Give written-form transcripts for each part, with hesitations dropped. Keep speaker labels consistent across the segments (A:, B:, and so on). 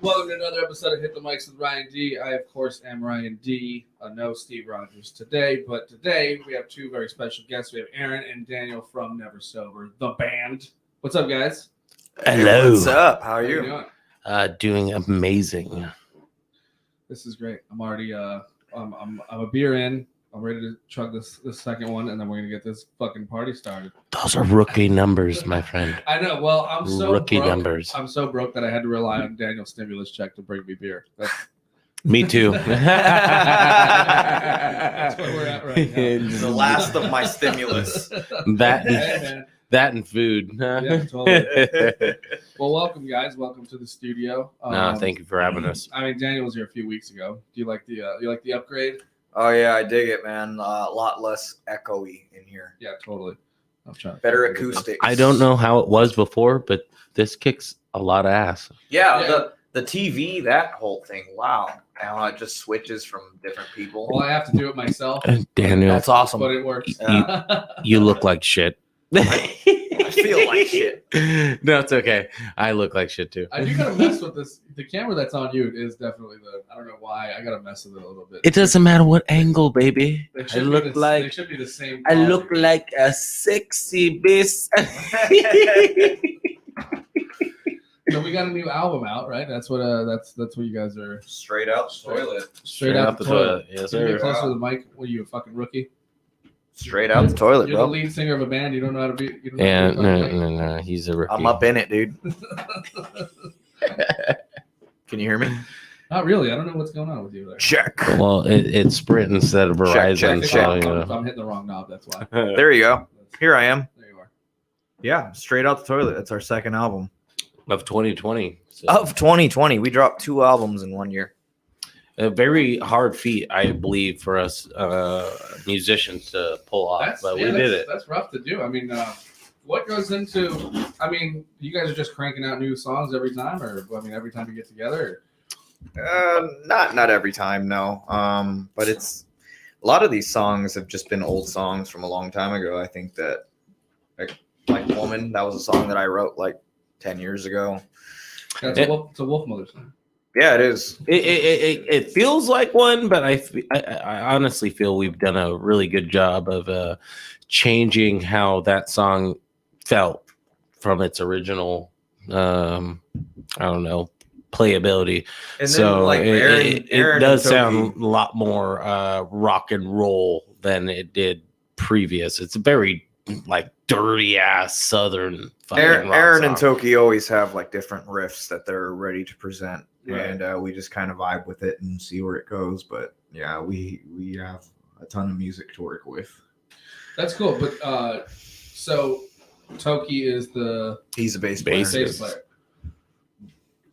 A: Welcome to another episode of Hit the Mics with Ryan D. I, of course, am Ryan D. No Steve Rogers today, but today we have two very special guests. We have Aaron and Daniel from Neversober, the band. What's up, guys?
B: Hello.
C: Hey, what's up? How are you?
A: Doing?
B: Doing amazing.
A: This is great. I'm already I'm a beer in. I'm ready to chug this second one, and then we're gonna get this fucking party started.
B: Those are rookie numbers, my friend.
A: I know. Well, I'm so
B: rookie
A: broke.
B: numbers.
A: I'm so broke that I had to rely on Daniel's stimulus check to bring me beer.
B: Me too.
A: That's where we're at right now.
C: The last of my stimulus.
B: that and food.
A: Yeah, totally. Well, welcome, guys. Welcome to the studio.
B: No, thank you for having us.
A: I mean, Daniel was here a few weeks ago. Do you like the upgrade?
C: Oh yeah, I dig it, man. A lot less echoey in here.
A: Yeah, totally. I'm trying to
C: Better acoustics.
B: I don't know how it was before, but this kicks a lot of ass.
C: Yeah, the TV, that whole thing. Wow. Now it just switches from different people.
A: Well, I have to do it myself,
B: Daniel,
C: That's awesome.
A: but it works.
B: you look like shit.
C: I feel like shit.
B: No, it's okay. I look like shit too.
A: I do gotta mess with this. The camera that's on you is definitely I don't know why. I gotta mess with it a little bit.
B: It doesn't matter what angle, baby.
A: They
B: I
A: should
B: look
A: be
B: like
A: they should be the same.
B: I
A: quality.
B: look like a sexy bitch.
A: So we got a new album out, right? That's what you guys are
C: Straight out the toilet.
A: straight out the toilet.
B: Yes,
A: Can you
B: sir.
A: get closer to the mic? What are you, a fucking rookie?
C: Straight out the toilet,
A: You're the
C: bro.
A: lead singer of a band. You don't know how to be. You don't know
B: Yeah,
A: how to be a fucking
B: no. He's a rookie.
C: I'm up in it, dude. Can you hear me?
A: Not really. I don't know what's going on with you there.
C: Check.
B: Well, it's Sprint instead of Verizon,
C: check,
B: so
A: I'm,
B: you know.
A: I'm hitting the wrong knob. That's why.
C: There you go. Here I am.
A: There you are.
C: Yeah, Straight Out the Toilet. That's our second album.
B: Of 2020. So.
C: Of 2020. We dropped 2 albums in 1 year.
B: A very hard feat, I believe, for us musicians to pull off, but we did it.
A: That's rough to do. I mean, what goes into? I mean, you guys are just cranking out new songs every time, or I mean, every time you get together.
C: Not every time, no. But it's a lot of these songs have just been old songs from a long time ago. I think that like Woman, that was a song that I wrote like 10 years ago.
A: It's a Wolf Mother song.
C: Yeah, it is.
B: It feels like one, but I honestly feel we've done a really good job of changing how that song felt from its original, I don't know, playability.
C: And then,
B: So
C: like,
B: it
C: Aaron
B: does
C: and
B: sound
C: Toby-
B: a lot more rock and roll than it did previous. It's a very like dirty ass southern fucking rock
C: Aaron
B: song.
C: and Toki always have like different riffs that they're ready to present,
A: Right.
C: and we just kind of vibe with it and see where it goes. But yeah, we have a ton of music to work with.
A: That's cool. But so Toki is the
C: He's a bass
B: Bass.
C: player.
A: bass player.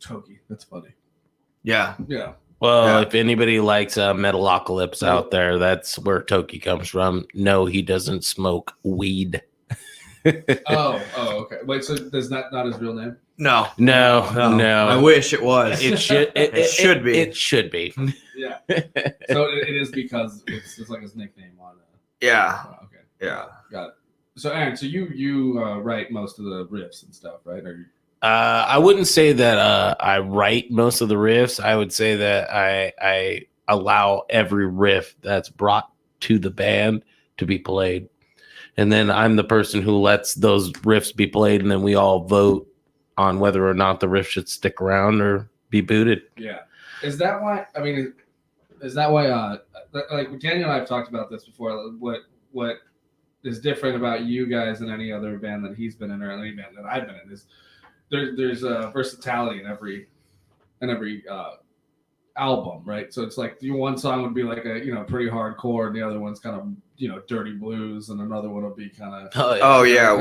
A: Toki, that's funny.
C: Yeah,
A: Yeah.
B: Well,
C: Yeah.
B: if anybody likes Metalocalypse out there, that's where Toki comes from. No, he doesn't smoke weed.
A: Oh, okay. Wait, so there's not his real name?
C: no,
B: No.
C: I wish it was.
B: It should.
C: It should be.
B: It should be.
A: Yeah. So it is because it's like his nickname on it.
C: Yeah,
A: Oh, okay.
C: yeah.
A: Got it. So Aaron, so you write most of the riffs and stuff, right? Or
B: I wouldn't say that I write most of the riffs. I would say that I allow every riff that's brought to the band to be played. And then I'm the person who lets those riffs be played, and then we all vote on whether or not the riff should stick around or be booted.
A: yeah. Is that why? I mean, is that why? Like Daniel and I have talked about this before. What is different about you guys than any other band that he's been in, or any band that I've been in, is there's a versatility in every album, right? So it's like one song would be like a pretty hardcore, and the other one's kind of dirty blues, and another one will be kind of
C: Oh yeah,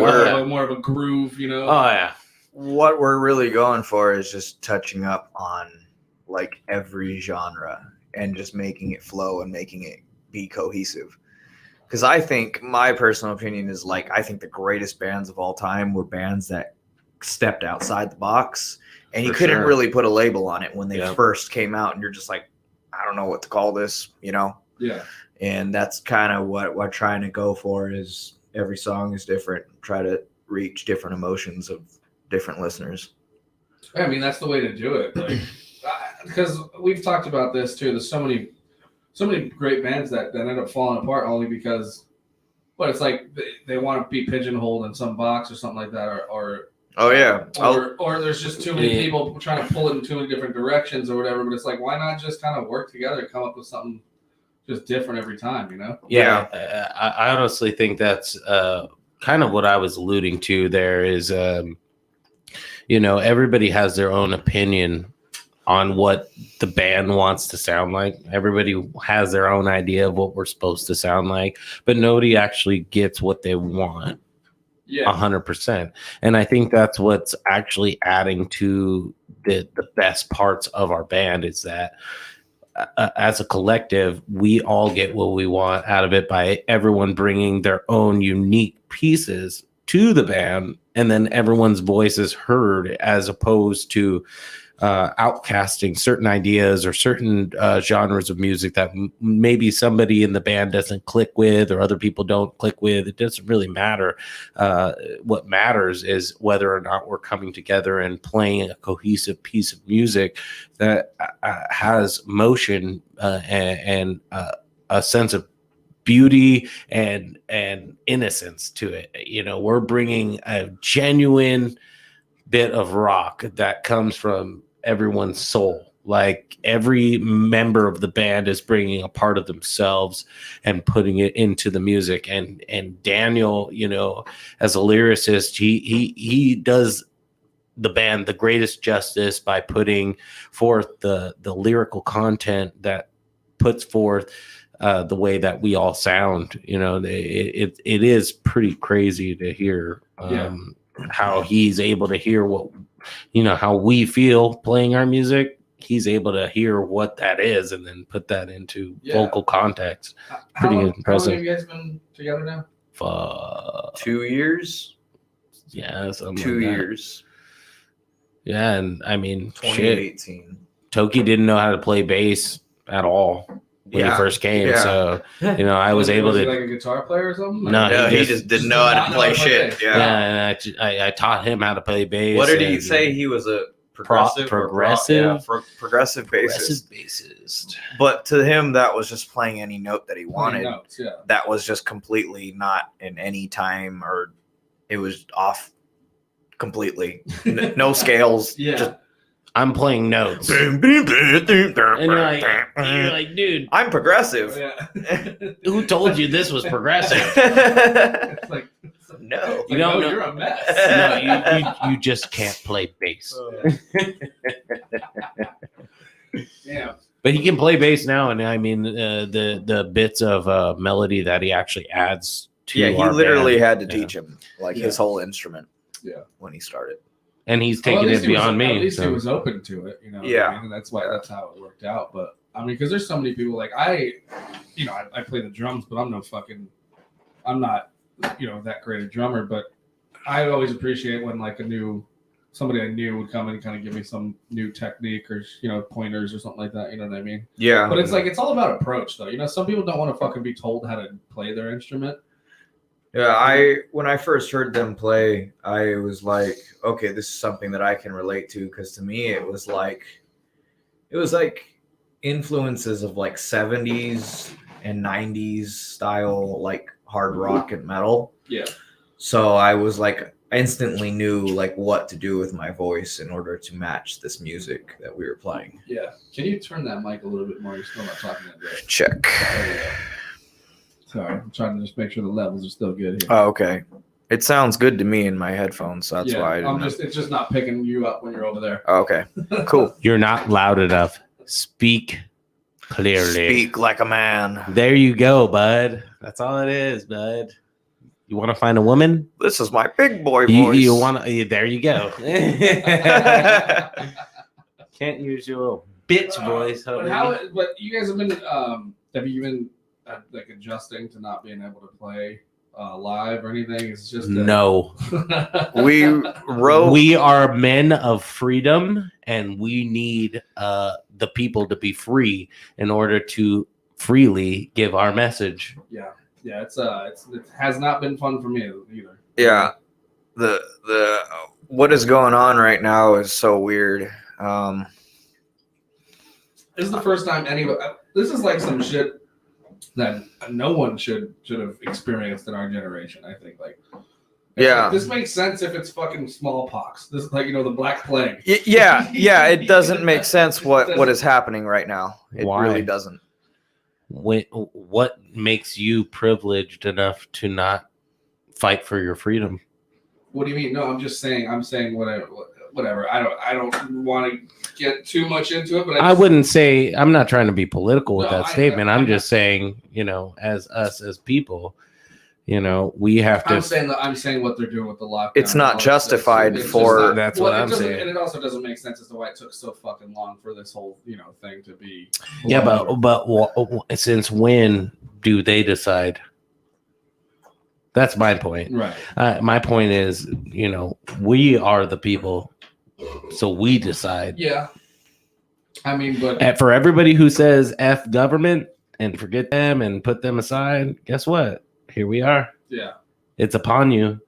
A: more of a groove,
B: Oh yeah.
C: what we're really going for is just touching up on like every genre and just making it flow and making it be cohesive. Because I think my personal opinion is like I think the greatest bands of all time were bands that stepped outside the box, and you
B: For
C: couldn't
B: sure.
C: really put a label on it when they
B: Yeah.
C: first came out, and you're just like, I don't know what to call this,
A: yeah.
C: And that's kind of what we're trying to go for. Is every song is different, try to reach different emotions of different listeners.
A: I mean, that's the way to do it. Like, because we've talked about this too. There's so many great bands that end up falling apart only because, but it's like they want to be pigeonholed in some box or something like that, or
C: Oh yeah.
A: or there's just too many people trying to pull it in too many different directions or whatever. But it's like, why not just kind of work together and come up with something just different every time, you know?
B: Yeah, I honestly think that's kind of what I was alluding to there is, everybody has their own opinion on what the band wants to sound like. Everybody has their own idea of what we're supposed to sound like, but nobody actually gets what they want.
A: Yeah,
B: 100%. And I think that's what's actually adding to the best parts of our band is that as a collective, we all get what we want out of it by everyone bringing their own unique pieces to the band, and then everyone's voice is heard as opposed to outcasting certain ideas or certain genres of music that maybe somebody in the band doesn't click with or other people don't click with. It doesn't really matter. What matters is whether or not we're coming together and playing a cohesive piece of music that has motion and a sense of beauty and innocence to it. We're bringing a genuine bit of rock that comes from everyone's soul. Like every member of the band is bringing a part of themselves and putting it into the music. And Daniel, as a lyricist, he does the band the greatest justice by putting forth the lyrical content that puts forth the way that we all sound. It is pretty crazy to hear how he's able to hear what, how we feel playing our music. He's able to hear what that is and then put that into vocal context. Pretty impressive.
A: How long have you guys been together now?
C: 2 years.
B: Yeah,
C: 2 years.
B: Yeah, and I mean,
C: 2018.
B: Toki didn't know how to play bass at all when he first came.
C: Yeah.
B: So, I was able to.
A: Was he like a guitar player or something?
C: No, he just didn't know how to play shit.
B: Yeah, and I taught him how to play bass.
C: What did he say? He was a progressive
B: progressive
C: bassist. But to him, that was just playing any note that he wanted.
A: Notes, yeah.
C: That was just completely not in any time, or it was off completely. No scales.
A: Yeah.
C: Just,
B: I'm playing notes. And you're like, dude,
C: I'm progressive.
A: Yeah.
B: Who told you this was progressive?
A: It's like,
C: No.
B: You don't know.
A: You're a mess.
B: No, you just can't play bass.
A: Yeah.
B: But he can play bass now, and I mean the bits of melody that he actually adds to.
C: Yeah, he
B: our
C: literally
B: band.
C: had to teach him his whole instrument. Yeah, when he started,
B: and he's taking it beyond me.
A: At least he was open to it,
C: Yeah,
A: I mean? That's how it worked out. But I mean, because there's so many people like I play the drums, but I'm not that great a drummer. But I always appreciate when like somebody I knew would come and kind of give me some new technique or pointers or something like that. You know what I mean?
C: Yeah.
A: But it's like it's all about approach, though. Some people don't want to fucking be told how to play their instrument.
C: Yeah, when I first heard them play, I was like, okay, this is something that I can relate to, because to me it was like influences of like 70s and 90s style like hard rock and metal.
A: Yeah.
C: So I was like instantly knew like what to do with my voice in order to match this music that we were playing.
A: Yeah. Can you turn that mic a little bit more? You're still not talking that great.
C: Check.
A: Sorry, I'm trying to just make sure the levels are still good here.
C: Oh, okay. It sounds good to me in my headphones, so that's why
A: it's just not picking you up when you're over there.
C: Oh, okay. Cool.
B: You're not loud enough. Speak clearly.
C: Speak like a man.
B: There you go, bud. That's all it is, bud. You want to find a woman?
C: This is my big boy voice.
B: You want to? There you go. Can't use your little bitch voice.
A: But you guys have been. Have you been like adjusting to not being able to play live or anything? It's just
B: no.
C: We
B: are men of freedom, and we need the people to be free in order to freely give our message.
A: Yeah. It has not been fun for me either.
C: Yeah, the what is going on right now is so weird.
A: This is the first time anyone. This is like some shit that no one should have experienced in our generation. I think
C: Yeah.
A: This makes sense if it's fucking smallpox. This is like the Black Plague.
C: Yeah. It doesn't make sense what is happening right now. It
B: Why?
C: really doesn't.
B: What makes you privileged enough to not fight for your freedom?
A: What do you mean? No, I'm just saying. I'm saying whatever. I don't want to get too much into it, but
B: I wouldn't say. I'm not trying to be political with
A: No,
B: that statement.
A: I
B: I'm just saying, as us as people, we have to.
A: I'm saying what they're doing with the lockdown.
C: It's not justified
A: It's just
C: for.
A: not-
B: That's
A: well,
B: what
A: it
B: I'm
A: doesn't-
B: saying.
A: And it also doesn't make sense as to why it took so fucking long for this whole thing to be.
B: Yeah, but since when do they decide? That's my point.
A: Right.
B: My point is, we are the people, so we decide.
A: Yeah. I mean, but
B: And for everybody who says F government and forget them and put them aside, guess what? Here we are.
A: yeah.
B: It's upon you.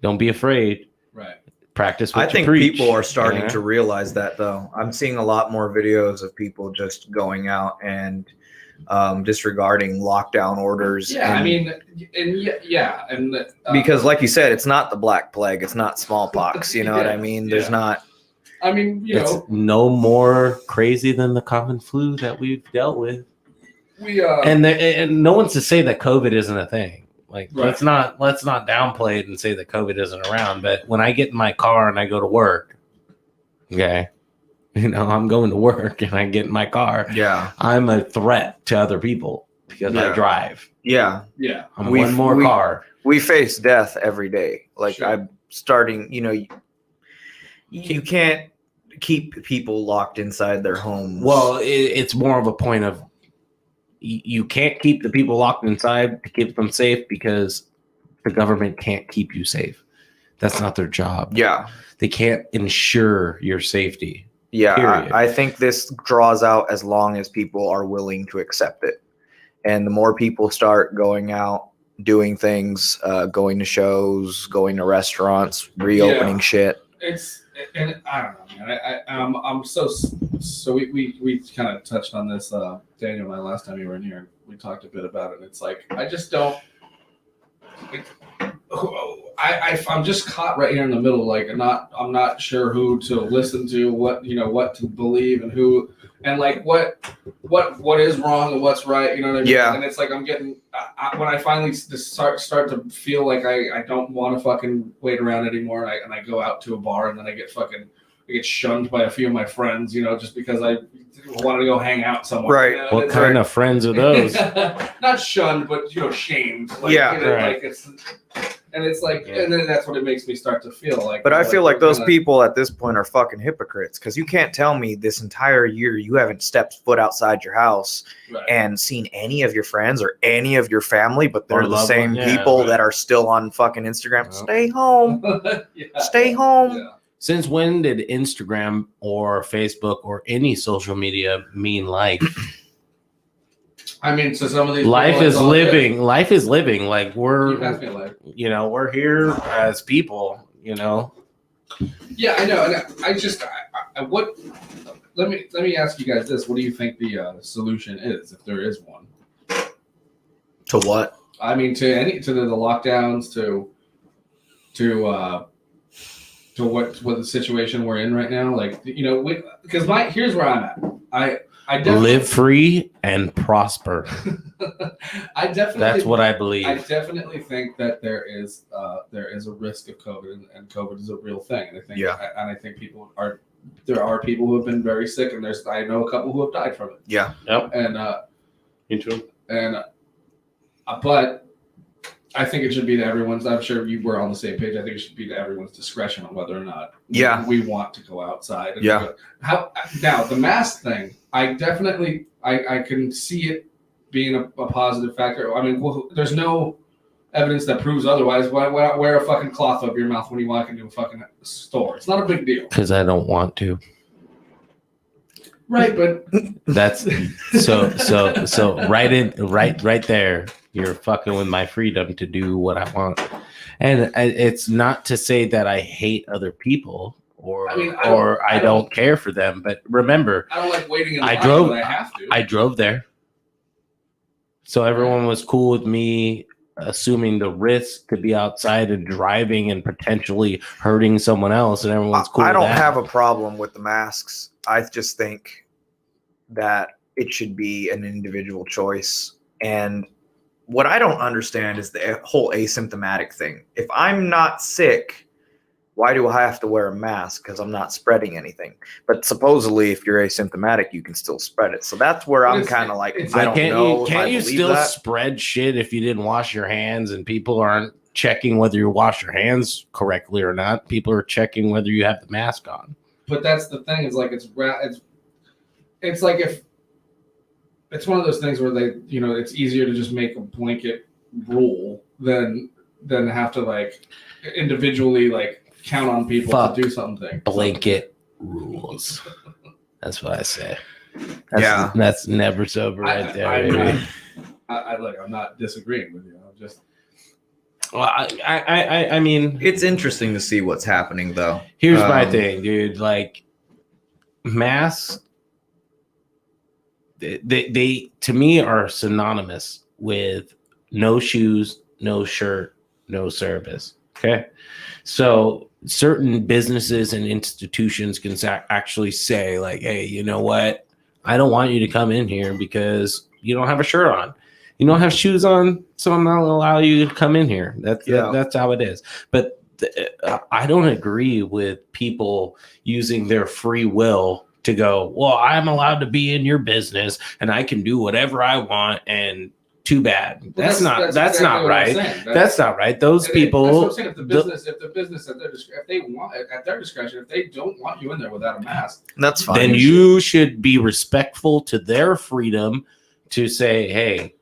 B: Don't be afraid.
A: Right.
B: Practice what
C: I
B: you
C: think
B: preach.
C: people are starting
B: Yeah.
C: to realize that, though. I'm seeing a lot more videos of people just going out and disregarding lockdown orders.
A: Yeah.
C: and,
A: I mean, and yeah, and
C: because, like you said, it's not the Black Plague. It's not smallpox. You know what I mean? There's
A: yeah.
C: not.
A: I mean,
B: It's no more crazy than the common flu that we've dealt with.
A: we
B: And no one's to say that COVID isn't a thing. Like
A: Right.
B: let's not downplay it and say that COVID isn't around. But when I get in my car and I go to work, okay, I'm going to work and I get in my car,
C: Yeah.
B: I'm a threat to other people because I
C: Yeah.
B: drive.
C: Yeah.
A: yeah.
B: I'm
C: We-
B: one more
C: we-
B: car.
C: We face death every day. Like
A: Sure.
C: I'm starting, you can't keep people locked inside their homes.
B: Well, it's more of a point of you can't keep the people locked inside to keep them safe because the government can't keep you safe. That's not their job.
C: yeah.
B: They can't ensure your safety.
C: Yeah.
B: Period.
C: I think this draws out as long as people are willing to accept it. And the more people start going out, doing things, going to shows, going to restaurants, reopening shit.
A: And I don't know, man. I'm so we kind of touched on this, Daniel and I, last time you were in here. We talked a bit about it. And it's like I just don't. I'm just caught right here in the middle. Like I'm not sure who to listen to, what to believe, and who, and like what is wrong and what's right. You know what I mean?
C: Yeah.
A: And it's like I'm getting when I finally start to feel like I don't want to fucking wait around anymore, and I go out to a bar and then I get shunned by a few of my friends, just because I wanted to go hang out somewhere.
C: Right.
B: What kind of friends are those?
A: Not shunned, but shamed. Like,
C: Yeah.
B: Right.
A: Like it's, and it's like, and then that's what it makes me start to feel like.
C: But I feel like those
A: kinda-
C: people at this point are fucking hypocrites because you can't tell me this entire year you haven't stepped foot outside your house
A: Right.
C: and seen any of your friends or any of your family, but they're
B: Or
C: the
B: loved
C: same
B: one, yeah,
C: people
B: right.
C: that are still on fucking Instagram.
B: Yep.
C: Stay home.
A: Yeah.
C: Stay home.
A: Yeah.
B: Since when did Instagram or Facebook or any social media mean life?
A: I mean, so some of these
B: Life
A: people,
B: is
A: it's all
B: living.
A: good.
B: Life is living. Like
A: You
B: we're,
A: passed me a light.
B: we're here as people.
A: Yeah, I know. And I just, what? Let me ask you guys this: what do you think the solution is, if there is one?
C: To what?
A: I mean, to the lockdowns, to what the situation we're in right now, like because here's where I'm at. I definitely
B: Live free and prosper.
A: I definitely
B: That's what I believe.
A: I definitely think that there is a risk of COVID, and COVID is a real thing. And I think and I think there are people who have been very sick, and I know a couple who have died from it.
C: Yeah.
B: Yep.
A: And
B: Me too.
A: but I think it should be to everyone's. I'm sure you were on the same page. I think it should be to everyone's discretion on whether or not we want to go outside. And
C: Yeah.
A: Now the mask thing, I definitely I can see it being a positive factor. I mean, there's no evidence that proves otherwise. Why not wear a fucking cloth over your mouth when you walk into a fucking store? It's not a big deal.
B: Because I don't want to.
A: Right, but
B: That's so right there. You're fucking with my freedom to do what I want. And it's not to say that I hate other people. or
A: I
B: I don't care for them. But remember,
A: I don't like waiting in line when I have to.
B: I drove there. So everyone was cool with me assuming the risk to be outside and driving and potentially hurting someone else, and everyone's cool.
C: I don't
B: with that.
C: have a problem with the masks. I just think that it should be an individual choice. And what I don't understand is the whole asymptomatic thing. If I'm not sick, why do I have to wear a mask? Because I'm not spreading anything. But supposedly, if you're asymptomatic, you can still spread it. So that's where I'm kind of like, I don't know.
B: Can't you still spread shit if you didn't wash your hands and people aren't checking whether you wash your hands correctly or not? People are checking whether you have the mask on.
A: But that's the thing. It's like it's like if it's one of those things where they, it's easier to just make a blanket rule than have to like individually like count on people to do something.
B: Blanket rules. That's what I say. That's Neversober right there.
A: I'm not disagreeing with you. I'm just.
B: Well, I mean,
C: it's interesting to see what's happening though.
B: Here's my thing, dude. Like masks, they to me are synonymous with no shoes, no shirt, no service. Okay, so certain businesses and institutions can actually say like, hey, you know what? I don't want you to come in here because you don't have a shirt on. You don't have shoes on, so I'm not going to allow you to come in here. That's how it is. But I don't agree with people using their free will to go, well, I'm allowed to be in your business and I can do whatever I want, and too bad. Well, that's not right. That's not right. Those people.
A: That's what I'm saying. If the business if they want at their discretion, if they don't want you in there without a mask,
C: that's fine.
B: Then you should be respectful to their freedom to say, hey,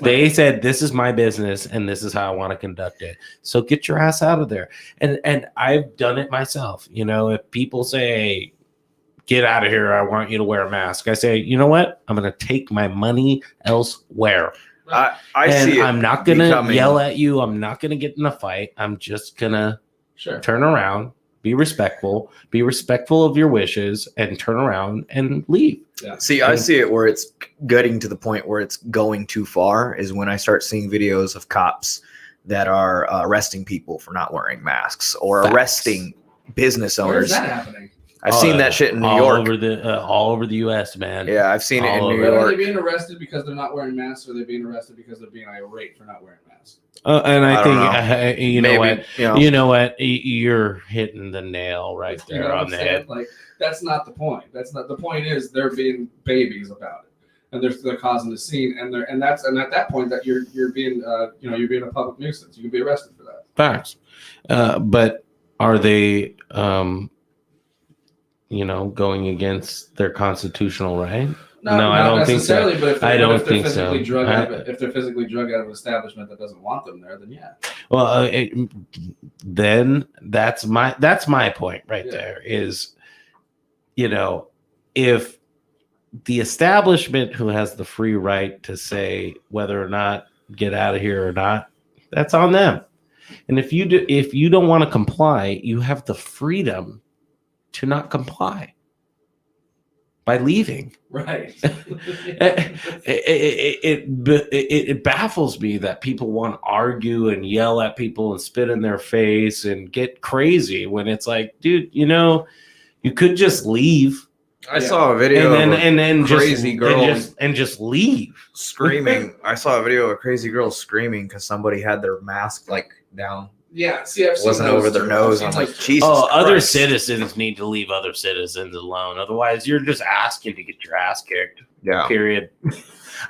B: they said this is my business and this is how I want to conduct it. So get your ass out of there. And I've done it myself. If people say, hey, get out of here, I want you to wear a mask, I say, you know what? I'm going to take my money elsewhere. I'm not going to yell at you. I'm not going to get in a fight. I'm just going to turn around, be respectful of your wishes, and turn around and leave.
C: Yeah. See, I see it where it's getting to the point where it's going too far is when I start seeing videos of cops that are arresting people for not wearing masks or arresting business owners.
A: Where is that happening?
C: I've seen that shit in New York.
B: All over the U.S., man.
C: Yeah, I've seen it in New York.
A: Are they being arrested because they're not wearing masks, or are they being arrested because they're being irate for not wearing masks?
B: And I think you know what, you're hitting the nail right there on the head.
A: Like that's not the point. That's not the point. Is they're being babies about it, and they're causing a scene, and at that point that you're being you're being a public nuisance. You can be arrested for that.
B: Facts, but are they? Going against their constitutional right? No, I don't think so.
A: But I don't think so. If they're physically drugged out of an establishment that doesn't want them there, then yeah.
B: Well, then that's my point right there. Is if the establishment who has the free right to say whether or not get out of here or not, that's on them. And if you don't want to comply, you have the freedom to not comply by leaving.
A: Right.
B: It baffles me that people want to argue and yell at people and spit in their face and get crazy when it's like, dude, you could just leave.
C: I saw a video
B: and then
C: crazy girl
B: just leave
C: screaming. I saw a video of a crazy girl screaming because somebody had their mask like down.
A: Yeah, see, I've
C: wasn't over their nose. I'm like, Jesus.
B: Oh, Christ. Other citizens need to leave other citizens alone. Otherwise, you're just asking to get your ass kicked.
C: Yeah.
B: Period.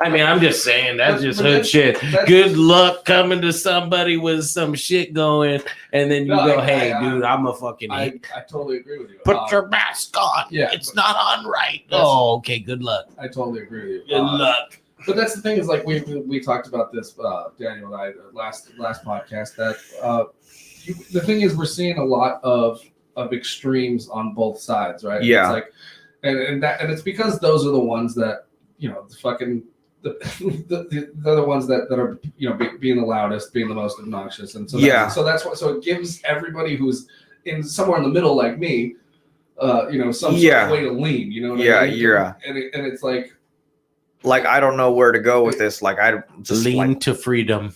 B: I mean, I'm just saying that's just hood shit. Good luck coming to somebody with some shit going, and then you go, "Hey, dude, I'm a fucking."
A: I totally agree with you.
B: Put your mask on. Yeah, it's not on right. Oh, okay. Good luck.
A: I totally agree with you.
B: Good luck.
A: But that's the thing is like we talked about this, Daniel and I, last podcast. That the thing is we're seeing a lot of extremes on both sides, right?
C: Yeah.
A: It's like, and it's because those are the ones that the fucking the other ones that are being the loudest, being the most obnoxious, and so that's why. So it gives everybody who's in somewhere in the middle like me some sort
C: Yeah.
A: of way to lean. You know what
C: Yeah,
A: I mean?
C: yeah.
A: And it's like,
C: I don't know where to go with this. Like, I just
B: Lean to freedom.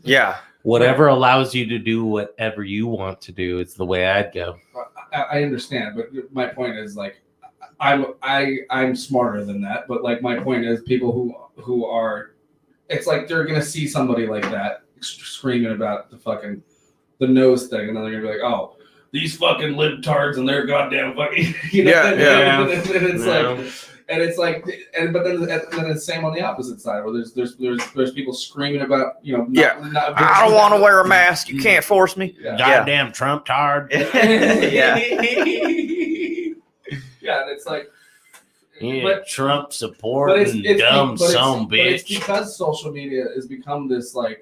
C: yeah.
B: Whatever allows you to do whatever you want to do is the way I'd go.
A: I understand, but my point is like, I'm smarter than that. But like, my point is, people who are, it's like they're gonna see somebody like that screaming about the nose thing, and then they're gonna be like, oh, these fucking libtards and their goddamn fucking,
B: Yeah.
A: and it's like, but then it's same on the opposite side where there's people screaming about,
C: I don't want to wear a mask. You can't force me.
A: Yeah.
B: Goddamn Trump tard.
C: Yeah.
A: Yeah, and it's like,
B: Trump
A: but
B: supporting dumb son
A: but it's
B: bitch.
A: because social media has become this like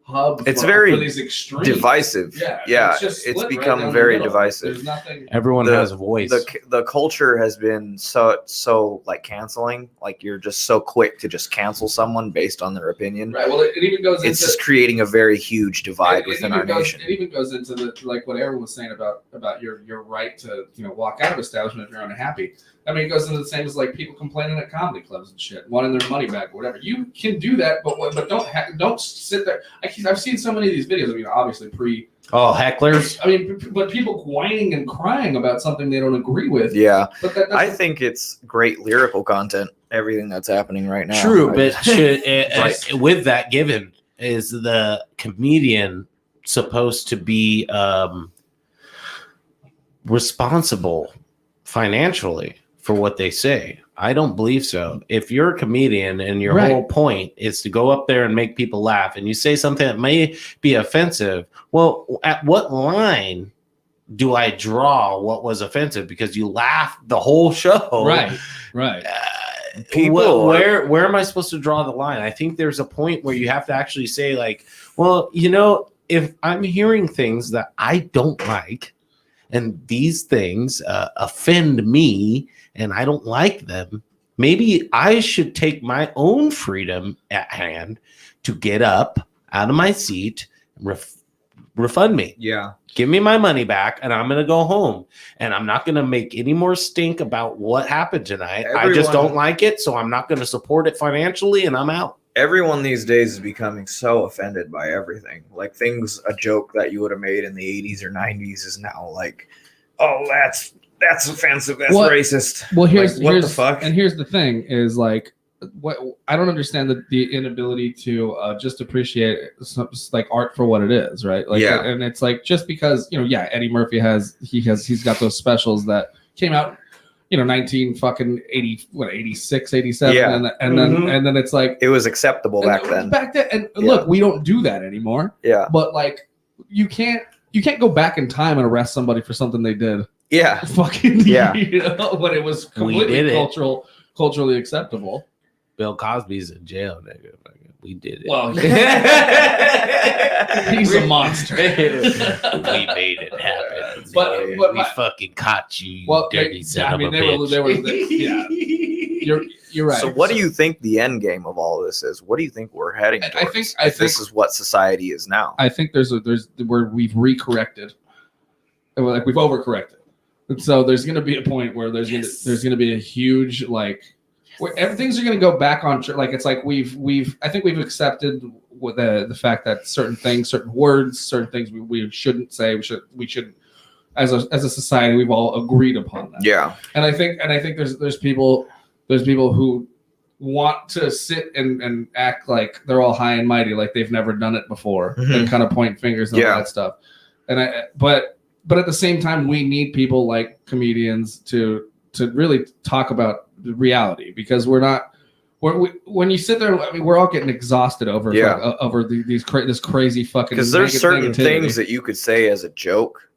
A: hub.
C: It's
A: for
C: very
A: these extremes.
C: divisive.
A: Yeah,
C: It's become very divisive.
A: There's nothing.
B: Everyone has a voice.
C: The culture has been so like canceling. Like, you're just so quick to just cancel someone based on their opinion.
A: Right. Well, it even goes.
C: It's
A: into,
C: just creating a very huge divide within our nation.
A: It even goes into the like what Aaron was saying about your right to walk out of establishment if you're unhappy. I mean, it goes into the same as like people complaining at comedy clubs and shit, wanting their money back or whatever. You can do that, but don't sit there. I've seen so many of these videos. I mean, obviously
B: hecklers.
A: I mean, but people whining and crying about something they don't agree with.
C: Yeah,
A: but
C: I think it's great lyrical content. Everything that's happening right now.
B: True, but with that given, is the comedian supposed to be responsible financially for what they say? I don't believe so. If you're a comedian and your whole point is to go up there and make people laugh, and you say something that may be offensive, well, at what line do I draw what was offensive? Because you laughed the whole show.
A: Right.
B: Where am I supposed to draw the line? I think there's a point where you have to actually say, like, well, if I'm hearing things that I don't like, and these things offend me and I don't like them, maybe I should take my own freedom at hand to get up out of my seat, refund me.
C: Yeah.
B: Give me my money back, and I'm going to go home. And I'm not going to make any more stink about what happened tonight. I just don't like it, so I'm not going to support it financially, and I'm out.
C: Everyone these days is becoming so offended by everything. Like, a joke that you would have made in the 80s or 90s is now like, oh, that's offensive. That's racist.
A: Well,
C: here's the fuck?
A: And here's the thing is like, what I don't understand the inability to just appreciate like art for what it is, right? Like, and it's like, just because Eddie Murphy he's got those specials that came out 86, 87, and then it's like
C: it was acceptable back then.
A: And look, we don't do that anymore.
C: Yeah,
A: but like you can't go back in time and arrest somebody for something they did.
C: Yeah,
A: fucking when it was completely culturally acceptable.
B: Bill Cosby's in jail, nigga. We did it.
A: Well, he's a monster.
B: We made it happen.
A: But
B: we fucking caught you, dirty son of a
A: bitch. You're right.
C: So what do you think the end game of all this is? What do you think we're heading towards? I think this is what society is now.
A: I think there's where we've recorrected, like we've overcorrected, and so there's going to be a point where there's going to be a huge like. Where everything's going to go back on like it's like I think we've accepted with the fact that certain things, certain words, certain things we shouldn't say, we should as a society we've all agreed upon that.
C: Yeah.
A: And I think there's people who want to sit and act like they're all high and mighty, like they've never done it before, and kind of point fingers and all that stuff. And but at the same time, we need people like comedians to really talk about the reality, because when you sit there, I mean, we're all getting exhausted over this crazy fucking.
C: Because there's certain things that you could say as a joke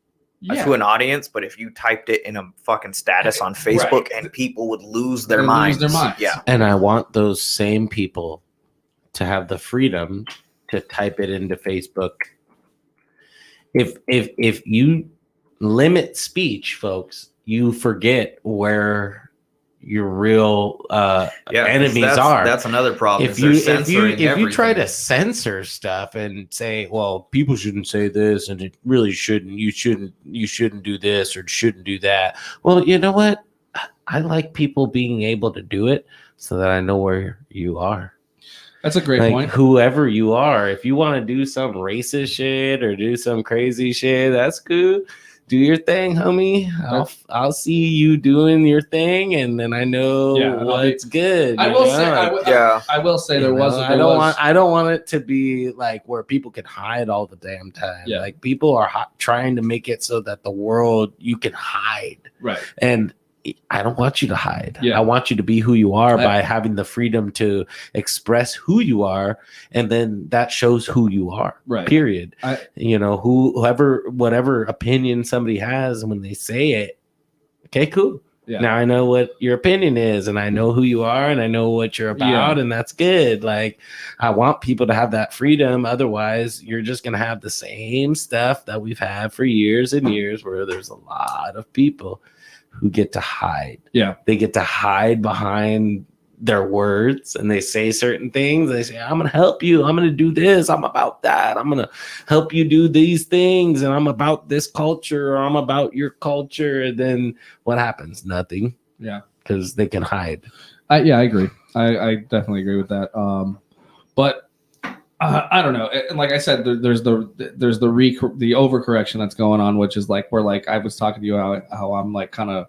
C: to an audience, but if you typed it in a fucking status on Facebook, and people would lose their minds. Yeah,
B: and I want those same people to have the freedom to type it into Facebook. If you limit speech, folks, you forget where your real enemies
C: that's,
B: are.
C: That's another problem.
B: If you try to censor stuff and say, well, people shouldn't say this and it really shouldn't, you shouldn't do this or shouldn't do that. Well, you know what? I like people being able to do it so that I know where you are.
A: That's a great point.
B: Whoever you are, if you want to do some racist shit or do some crazy shit, that's cool. Do your thing, homie. I'll see you doing your thing, and then I know what's good.
A: I will say there was.
B: I don't want it to be like where people can hide all the damn time.
A: Yeah.
B: Like people are trying to make it so that the world you can hide.
A: Right.
B: And I don't want you to hide.
A: Yeah.
B: I want you to be who you are by having the freedom to express who you are, and then that shows who you are.
A: Right.
B: Period. Whatever opinion somebody has when they say it. Okay, cool. Yeah. Now I know what your opinion is, and I know who you are, and I know what you're about, and that's good. Like, I want people to have that freedom. Otherwise, you're just gonna have the same stuff that we've had for years and years, where there's a lot of people who get to hide. Yeah. They get to hide behind their words and they say certain things. They say, I'm going to help you. I'm going to do this. I'm about that. I'm going to help you do these things. And I'm about this culture, or I'm about your culture. And then what happens? Nothing. Yeah. Because they can hide.
A: I agree. I definitely agree with that. But I don't know. And like I said, there's the overcorrection that's going on, which is like where like I was talking to you how I'm like kind of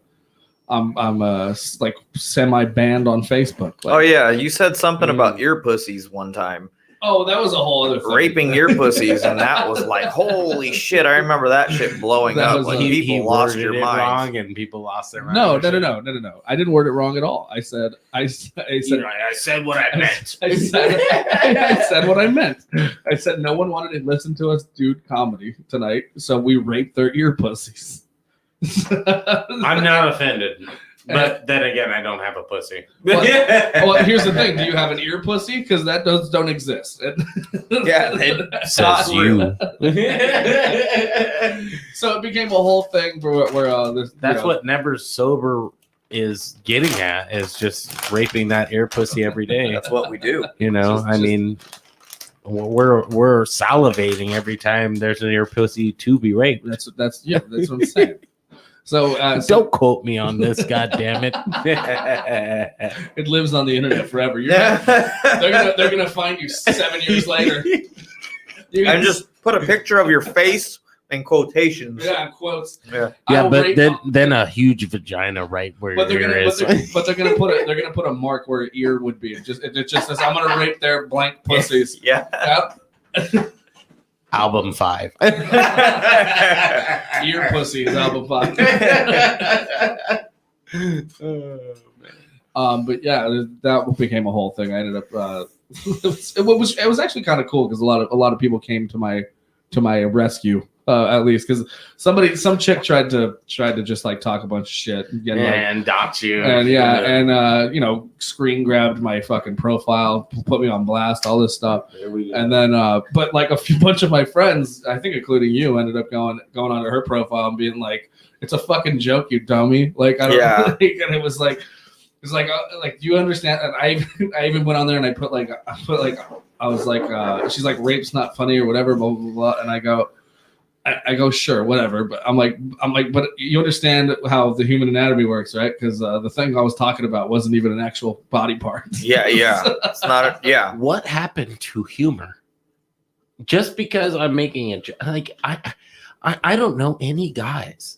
A: I'm like semi banned on Facebook. Like,
C: oh yeah, you said something about ear pussies one time.
A: Oh, that was a whole other thing.
C: Raping ear pussies, and that was like, holy shit! I remember that shit blowing up. Like people lost their minds.
B: Wrong, and people lost their minds.
A: No. I didn't word it wrong at all. I said
B: I said what I meant.
A: I said what I meant. I said no one wanted to listen to us do comedy tonight, so we raped their ear pussies.
B: I'm not offended. But then again, I don't have a pussy.
A: Well, here's the thing: do you have an ear pussy? Because that don't exist.
C: Yeah,
B: it says you.
A: So it became a whole thing for where this.
B: That's what Neversober is getting at, is just raping that ear pussy every day.
C: That's what we do.
B: You know, I mean, we're salivating every time there's an ear pussy to be raped.
A: That's what I'm saying. So
B: don't quote me on this, God damn it!
A: It lives on the internet forever. They're gonna find you 7 years later.
C: And just put a picture of your face in quotations.
A: Yeah, quotes.
C: Yeah,
B: but then a huge vagina right where your ear is.
A: But they're gonna put a mark where your ear would be. It just says, I'm gonna rape their blank pussies.
C: Yeah.
A: Yep.
B: Album 5.
A: Ear pussies, album 5. But yeah, that became a whole thing. I ended up it was actually kind of cool because a lot of people came to my rescue, at least because some chick tried to just like talk a bunch of shit
B: and dox you
A: and screen grabbed my fucking profile, put me on blast, all this stuff. And then but like bunch of my friends, I think including you, ended up going onto her profile and being like, it's a fucking joke, you dummy. Like I don't and it was like do you understand? And I even went on there and I was like she's like, rape's not funny or whatever, blah blah blah, and I go sure, whatever, but I'm like but you understand how the human anatomy works, right? Because the thing I was talking about wasn't even an actual body part.
C: Yeah It's not
B: What happened to humor? Just because I'm making a joke, like I don't know any guys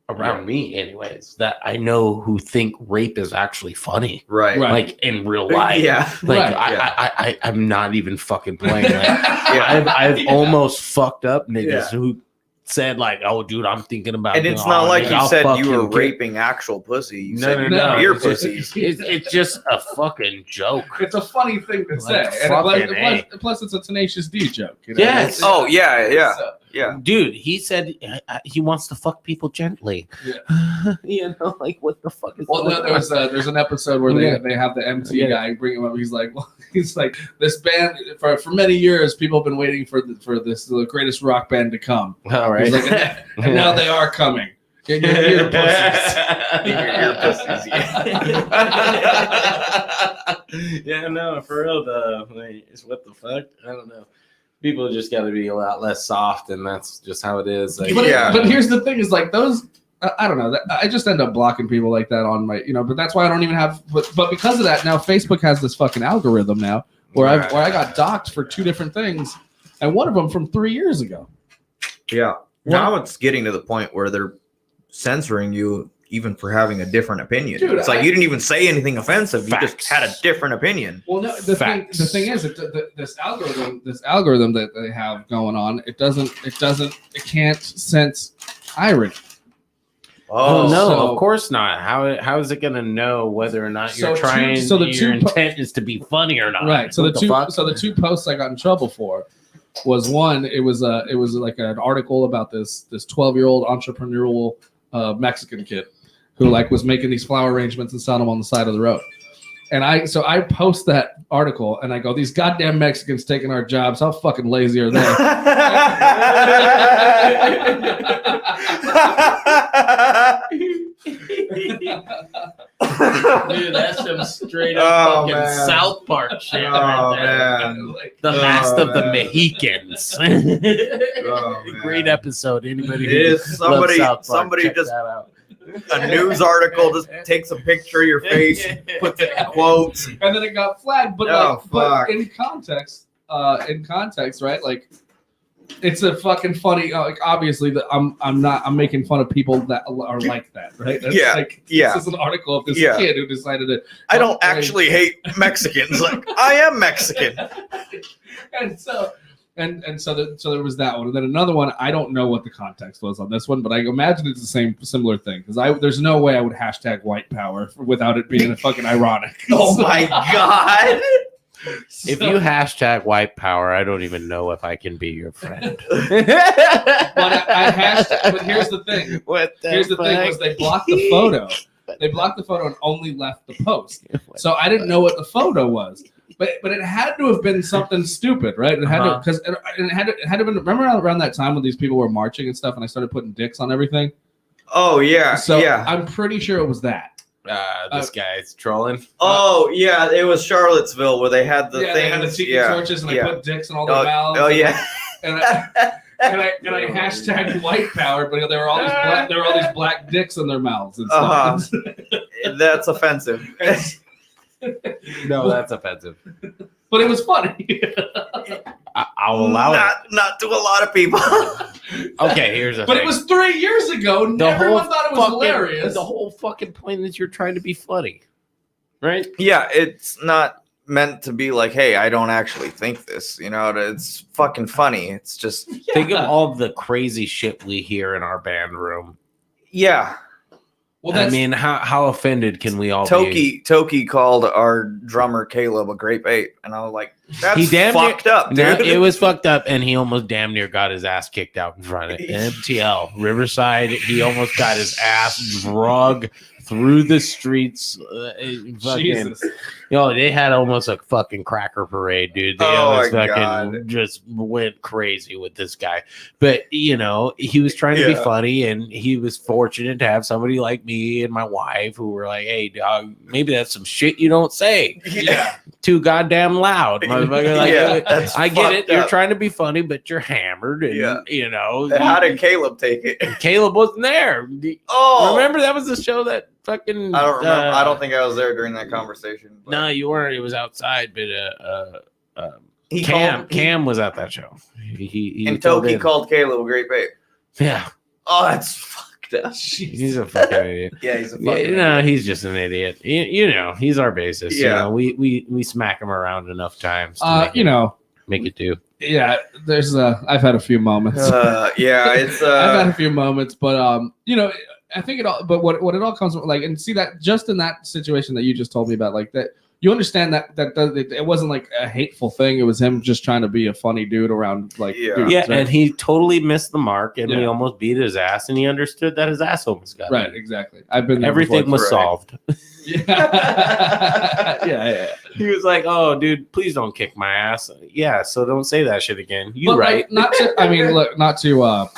B: around me anyways that I know who think rape is actually funny,
C: right?
B: Like in real life. I'm not even fucking playing. Like, I've almost fucked up niggas who said like, oh dude, I'm thinking about,
C: and it's not like you said you were raping actual pussy. You said ear pussies.
B: It's just a fucking joke.
A: It's a funny thing to say, and plus it's a Tenacious D joke.
B: Yes.
C: Oh yeah.
B: Dude, he said he wants to fuck people gently.
A: Yeah.
B: Like what the fuck is?
A: Well, there's an episode where they have the MC guy bring him up. He's like, this band for many years people have been waiting for the greatest rock band to come.
B: All right.
A: And now they are coming. In your ear pussies.
C: In your ear pussies,
B: Yeah, no, for real though. Like, what the fuck? I don't know. People just got to be a lot less soft, and that's just how it is. Like,
A: But here's the thing: is like those. I don't know. I just end up blocking people like that on my, But that's why I don't even have. But because of that, now Facebook has this fucking algorithm now where I got docked for 2 different things, and one of them from 3 years ago.
C: Yeah. Now it's getting to the point where they're censoring you even for having a different opinion.
A: Dude,
C: it's like you didn't even say anything offensive. You just had a different opinion.
A: Well, no, the thing is that this algorithm that they have going on, it can't sense irony.
B: Oh no,
A: so,
B: of course not. How is it going to know whether or not you're trying? Your intent is to be funny or not.
A: Right. So the 2 posts I got in trouble for was one. It was like an article about this 12-year-old entrepreneurial Mexican kid who like was making these flower arrangements and selling them on the side of the road. And I post that article and I go, these goddamn Mexicans taking our jobs. How fucking lazy are they?
B: Dude, that's some straight up fucking South Park shit right there.
C: Man.
B: The last of the Mohicans. Great episode. Anybody who loves South Park,
C: somebody
B: check
C: just
B: that out.
C: a news article just takes a picture of your face, puts it in quotes,
A: and then it got flagged. But but in context, right? Like, it's a fucking funny. Like, obviously, that I'm making fun of people that are like that, right? That's This is an article of this kid who decided to.
C: I don't actually hate Mexicans. Like, I am Mexican.
A: And so there was that one, and then another one. I don't know what the context was on this one, but I imagine it's the similar thing because there's no way I would hashtag white power without it being fucking ironic.
C: Oh my god!
B: If you hashtag white power, I don't even know if I can be your friend.
A: But here's the thing. Here's the thing was they blocked the photo. They blocked the photo and only left the post. So I didn't know what the photo was. But it had to have been something stupid, right? It had to because it had to been. Remember around that time when these people were marching and stuff, and I started putting dicks on everything.
C: Oh yeah,
A: so I'm pretty sure it was that.
B: This guy's trolling.
C: Oh yeah, it was Charlottesville where they had the things.
A: They had the tiki torches, and I put dicks in all their mouths.
C: Oh yeah.
A: And I hashtagged white power, but there were all these black dicks in their mouths and stuff.
C: That's offensive.
B: No, that's offensive.
A: But it was funny.
B: I'll allow it.
C: Not to a lot of people.
B: Okay, here's the thing.
A: But it was 3 years ago. Everyone thought it was hilarious.
B: The whole fucking point is you're trying to be funny, right?
C: Yeah, it's not meant to be like, hey, I don't actually think this. It's fucking funny. It's just
B: think of all the crazy shit we hear in our band room.
C: Yeah.
B: Well, I mean, how offended can we all be?
C: Toki called our drummer Caleb a grape ape, and I was like, "That's fucked up, dude."
B: It was fucked up, and he almost damn near got his ass kicked out in front of MTL Riverside. He almost got his ass dragged through the streets.
A: Jesus.
B: They had almost a fucking cracker parade, dude. They just went crazy with this guy. But, he was trying to be funny, and he was fortunate to have somebody like me and my wife who were like, hey, dog, maybe that's some shit you don't say.
C: Yeah.
B: Too goddamn loud. Motherfucker. Like, I get it.
C: Up.
B: You're trying to be funny, but you're hammered. And,
C: How did Caleb take it?
B: Caleb wasn't there. Remember that was the show that fucking...
C: I don't remember. I don't think I was there during that conversation.
B: No, you weren't. It was outside, but Cam was at that show. He
C: and Toki called Caleb a great babe.
B: Yeah.
C: Oh, that's fucked up.
B: He's a fucking idiot.
C: Yeah, he's a fucking idiot.
B: He's just an idiot. He's our bassist.
C: Yeah.
B: We smack him around enough times
A: to
B: make it do.
A: Yeah, there's I've had a few moments.
C: I've
A: had a few moments, but I think it all, but what it all comes from, like, and see that just in that situation that you just told me about, like that, you understand that it wasn't like a hateful thing. It was him just trying to be a funny dude around, like, dudes, right?
B: And he totally missed the mark, and we almost beat his ass, and he understood that his ass almost got
A: right.
B: beat.
A: Exactly. I've been there
B: everything
A: before.
B: was solved.
A: Yeah.
B: He was like, "Oh, dude, please don't kick my ass." Yeah, so don't say that shit again.
A: But, right? Like, not to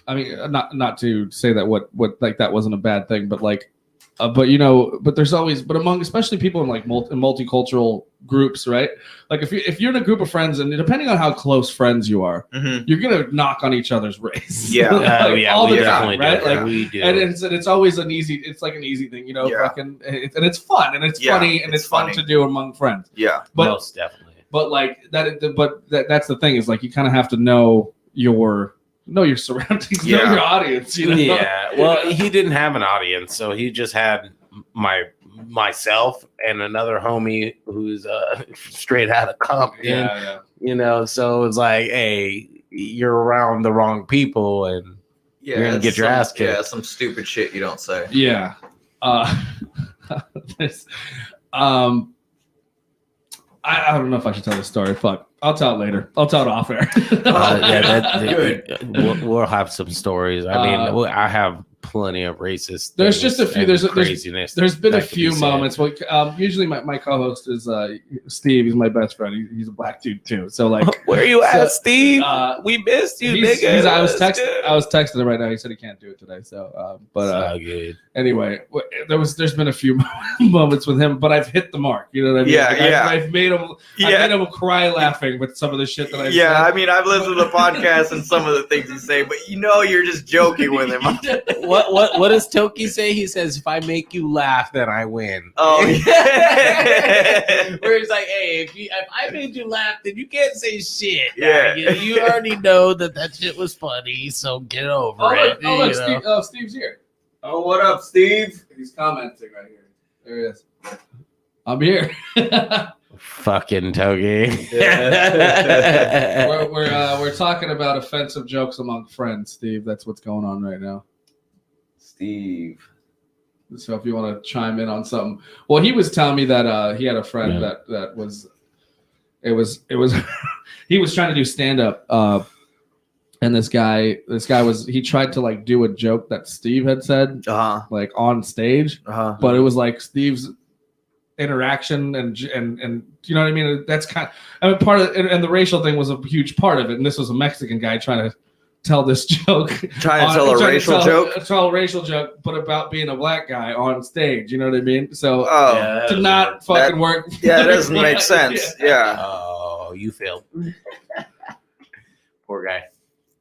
A: I mean, not to say that what like that wasn't a bad thing, but like, but there's always, but among especially people in like multicultural groups, right? Like if you're in a group of friends, and depending on how close friends you are, you're gonna knock on each other's race.
C: Yeah,
A: like, all the time, right?
B: Do.
A: Like
B: we do,
A: and it's always an easy thing, you know.
C: Yeah.
A: Fucking, and it's fun and it's funny and it's fun to do among friends.
C: Yeah,
A: but
B: most definitely.
A: But like that's the thing is like you kind of have to know your surroundings, know your audience. You know?
B: Yeah. Well, he didn't have an audience, so he just had myself and another homie who's straight out of Compton.
A: Yeah.
B: You know, so it's like, hey, you're around the wrong people, and you're gonna get your ass kicked.
C: Yeah, some stupid shit you don't say.
A: Yeah. I don't know if I should tell this story. Fuck. I'll tell it later. I'll tell it off air.
B: We'll have some stories. I mean, I have plenty of racist.
A: There's just a few. There's
B: craziness.
A: There's been a few moments. Well, usually my co-host is Steve. He's my best friend. He's a black dude too. So like,
B: where you at, Steve? We missed you, nigga.
A: I was texting him right now. He said he can't do it today. So,
B: good.
A: Anyway, there's been a few moments with him, but I've hit the mark. You know what I mean?
C: Yeah,
A: I've made him. I made him cry laughing with some of the shit that I said.
C: Yeah, I mean, I've listened to the podcast and some of the things you say, but you know, you're just joking with him.
B: What does Toki say? He says, "If I make you laugh, then I win."
C: Oh, yeah.
B: Where he's like, "Hey, if I made you laugh, then you can't say shit."
C: Yeah,
B: you already know that shit was funny, so get over it.
A: Look, Steve's here.
C: Oh, what up, Steve?
A: He's commenting right here. There he is. I'm here.
B: Fucking Togi.
A: We're talking about offensive jokes among friends, Steve. That's what's going on right now.
C: Steve.
A: So if you want to chime in on something, well, he was telling me that he had a friend that was he was trying to do stand up, and this guy he tried to like do a joke that Steve had said like on stage, but it was like Steve's interaction and you know what I mean. That's part of and the racial thing was a huge part of it, and this was a Mexican guy trying to tell this joke.
C: Trying to tell a racial joke,
A: but about being a black guy on stage. You know what I mean? So
B: to
A: not fucking work.
C: Yeah, it doesn't make sense. Yeah.
B: Oh, you failed. Poor guy.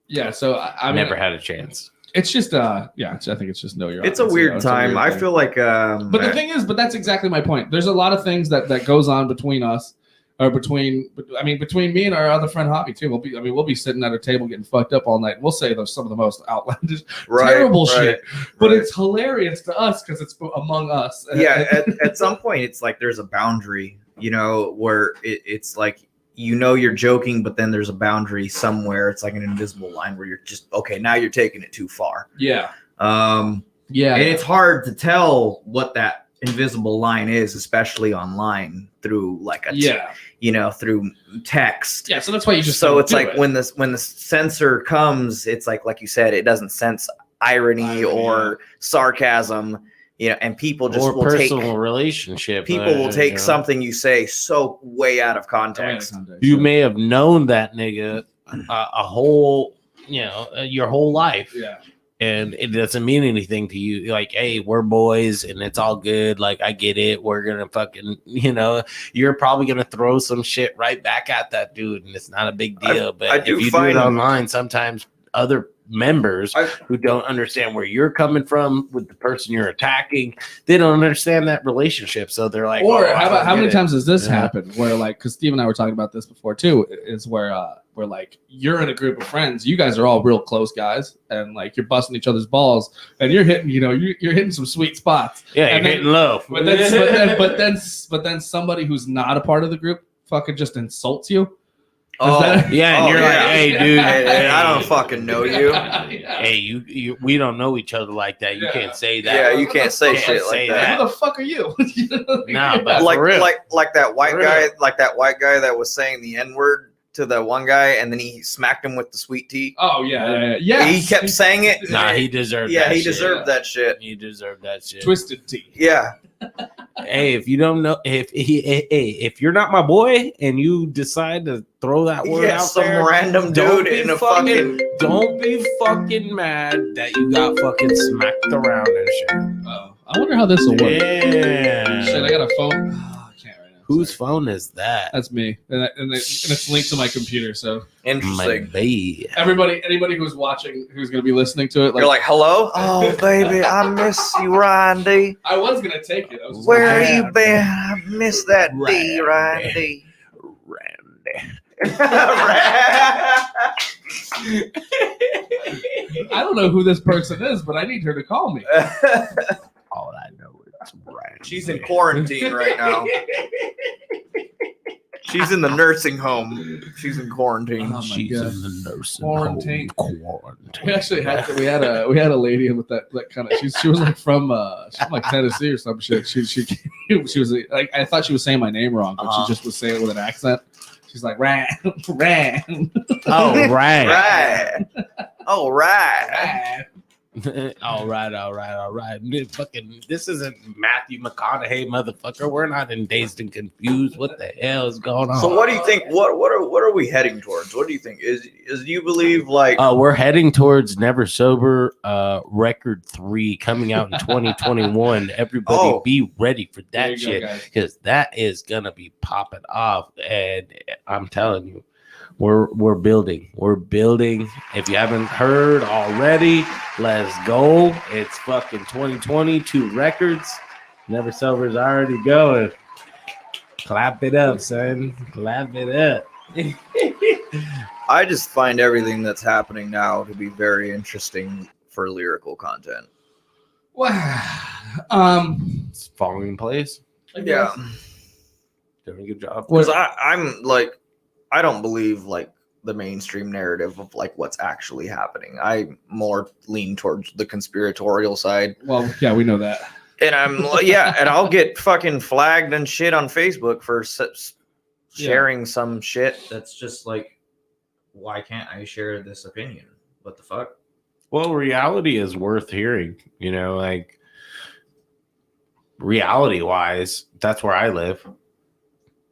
A: Yeah. So I
B: never had a chance.
A: It's just I think it's just know your
C: audience. It's a weird time. I feel like
A: but the thing is, but that's exactly my point. There's a lot of things that goes on between us. Or between me and our other friend Hobby too. We'll be sitting at a table getting fucked up all night. We'll say some of the most outlandish, terrible shit, but it's hilarious to us because it's among us.
C: Yeah, at some point it's like there's a boundary, you know, where it's like, you know, you're joking, but then there's a boundary somewhere. It's like an invisible line where you're just now you're taking it too far.
A: Yeah.
C: And it's hard to tell what that invisible line is, especially online through like through text.
A: Yeah, so that's why you just
C: so it's like when the censor comes, it's like you said, it doesn't sense irony or sarcasm, you know, and people just will
B: personal relationship.
C: People will take something you say so way out of context.
B: You may have known that nigga a whole, your whole life.
A: Yeah.
B: And it doesn't mean anything to you. Like, hey, we're boys and it's all good. Like, I get it. We're going to fucking, you're probably going to throw some shit right back at that dude. And it's not a big deal. But if you do it online, sometimes other members who don't understand where you're coming from with the person you're attacking, they don't understand that relationship. So they're like,
A: how many times has this happened where like, because Steve and I were talking about this before too, is where like you're in a group of friends, you guys are all real close guys, and like you're busting each other's balls, and you're hitting, you're hitting some sweet spots.
B: Yeah, you're hitting low.
A: But then somebody who's not a part of the group fucking just insults you.
B: And you're like, hey, dude,
C: I don't fucking know you.
B: Hey, you, we don't know each other like that. You can't say that.
C: Yeah, you can't say shit like that.
A: Who the fuck are you?
B: Nah, but
C: like that white guy, that was saying the N-word to the one guy, and then he smacked him with the sweet tea.
A: Oh yeah.
C: He kept saying it.
B: Nah, he deserved.
C: Yeah,
B: that
C: he
B: shit.
C: deserved that shit.
B: He deserved that shit.
A: Twisted tea.
C: Yeah,
B: Hey, if you don't know, if you're not my boy and you decide to throw that word out
C: some
B: there,
C: random
B: don't
C: dude
B: be
C: in a
B: fucking-
C: fucking.
B: don't be fucking mad that you got fucking smacked around and shit.
A: Oh, I wonder how this will work.
B: Yeah.
A: Shit, I got a phone. Oh, I can't right now.
B: Whose
A: Sorry.
B: phone is that?
A: That's me, and it's linked to my computer. So
B: My
C: Interesting.
B: baby.
A: anybody who's watching, who's going to be listening to it,
C: You're like, hello? Oh, baby, I miss you, Ryan D.
A: I was going to take it. I was just
C: Where
A: like,
C: you been? I miss that D, Ryan D.
B: Randy.
A: I don't know who this person is, but I need her to call me.
B: All I know is Randy.
C: She's in quarantine right now. She's in the nursing home. She's in quarantine.
A: Oh my
B: She's
A: God.
B: in the nursing
A: Quarantine.
B: home. Quarantine.
A: We actually had we had a lady with that kind of she was like from like Tennessee or some shit. She was like, I thought she was saying my name wrong, but she just was saying it with an accent. She's like ran.
B: Oh, right.
C: Right. All right.
B: all right. Fucking, this isn't Matthew McConaughey, motherfucker. We're not in Dazed and Confused. What the hell is going on?
C: So what do you think? What are we heading towards? What do you think? Is you believe like
B: We're heading towards Neversober record 3 coming out in 2021. Everybody
C: Oh.
B: be ready for
A: There
B: that
A: you go,
B: shit,
A: guys.
B: because that is gonna be popping off. And I'm telling you, we're building. We're building. If you haven't heard already, let's go. It's fucking 2022 records. Neversober's already going. Clap it up, son. Clap it up.
C: I just find everything that's happening now to be very interesting for lyrical content.
A: Wow.
B: It's falling in place.
C: Yeah.
B: Doing a good job.
C: Because I'm like, I don't believe like the mainstream narrative of like what's actually happening. I more lean towards the conspiratorial side.
A: Well, yeah, we know that.
C: And I'm like, yeah, and I'll get fucking flagged and shit on Facebook for sharing some shit that's just like, why can't I share this opinion? What the fuck?
B: Well, reality is worth hearing, you know, like reality wise, that's where I live.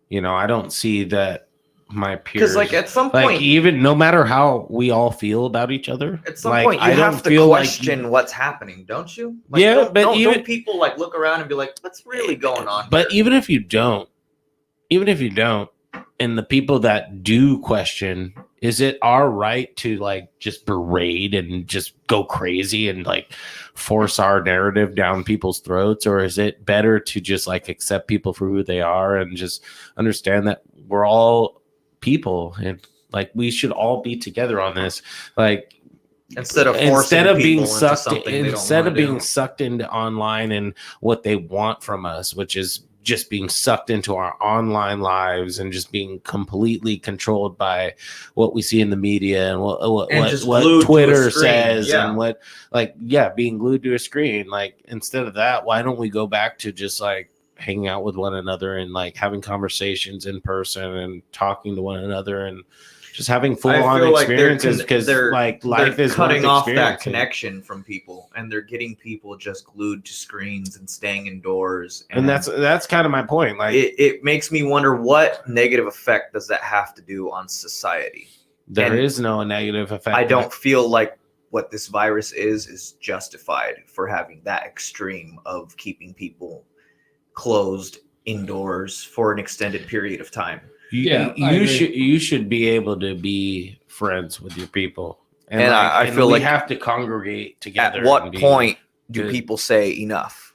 B: You know, I don't see that my peers,
C: Because like at some
B: like
C: point,
B: even no matter how we all feel about each other,
C: at some
B: like,
C: point you
B: I don't
C: have to
B: feel
C: question what's happening, don't you? Like,
B: Yeah,
C: don't,
B: but
C: don't people like look around and be like, what's really going on?
B: But
C: here?
B: even if you don't, and the people that do question, is it our right to like just berate and just go crazy and like force our narrative down people's throats? Or is it better to just like accept people for who they are and just understand that we're all people and like we should all be together on this? Like,
C: instead of
B: being sucked
C: being
B: sucked into online and what they want from us, which is just being sucked into our online lives and just being completely controlled by what we see in the media and what Twitter says and what being glued to a screen. Like, instead of that, why don't we go back to just like hanging out with one another and like having conversations in person and talking to one another and just having full-on experiences, because like life is
C: cutting
B: worth
C: off that
B: experiencing.
C: connection from people, and they're getting people just glued to screens and staying indoors.
B: And that's kind of my point. Like,
C: it makes me wonder, what negative effect does that have to do on society?
B: there is no negative effect.
C: I don't feel like what this virus is justified for having that extreme of keeping people closed indoors for an extended period of time.
B: You should be able to be friends with your people, and
C: I feel
B: we
C: like
B: have to congregate together.
C: At what point do
B: good.
C: people say enough?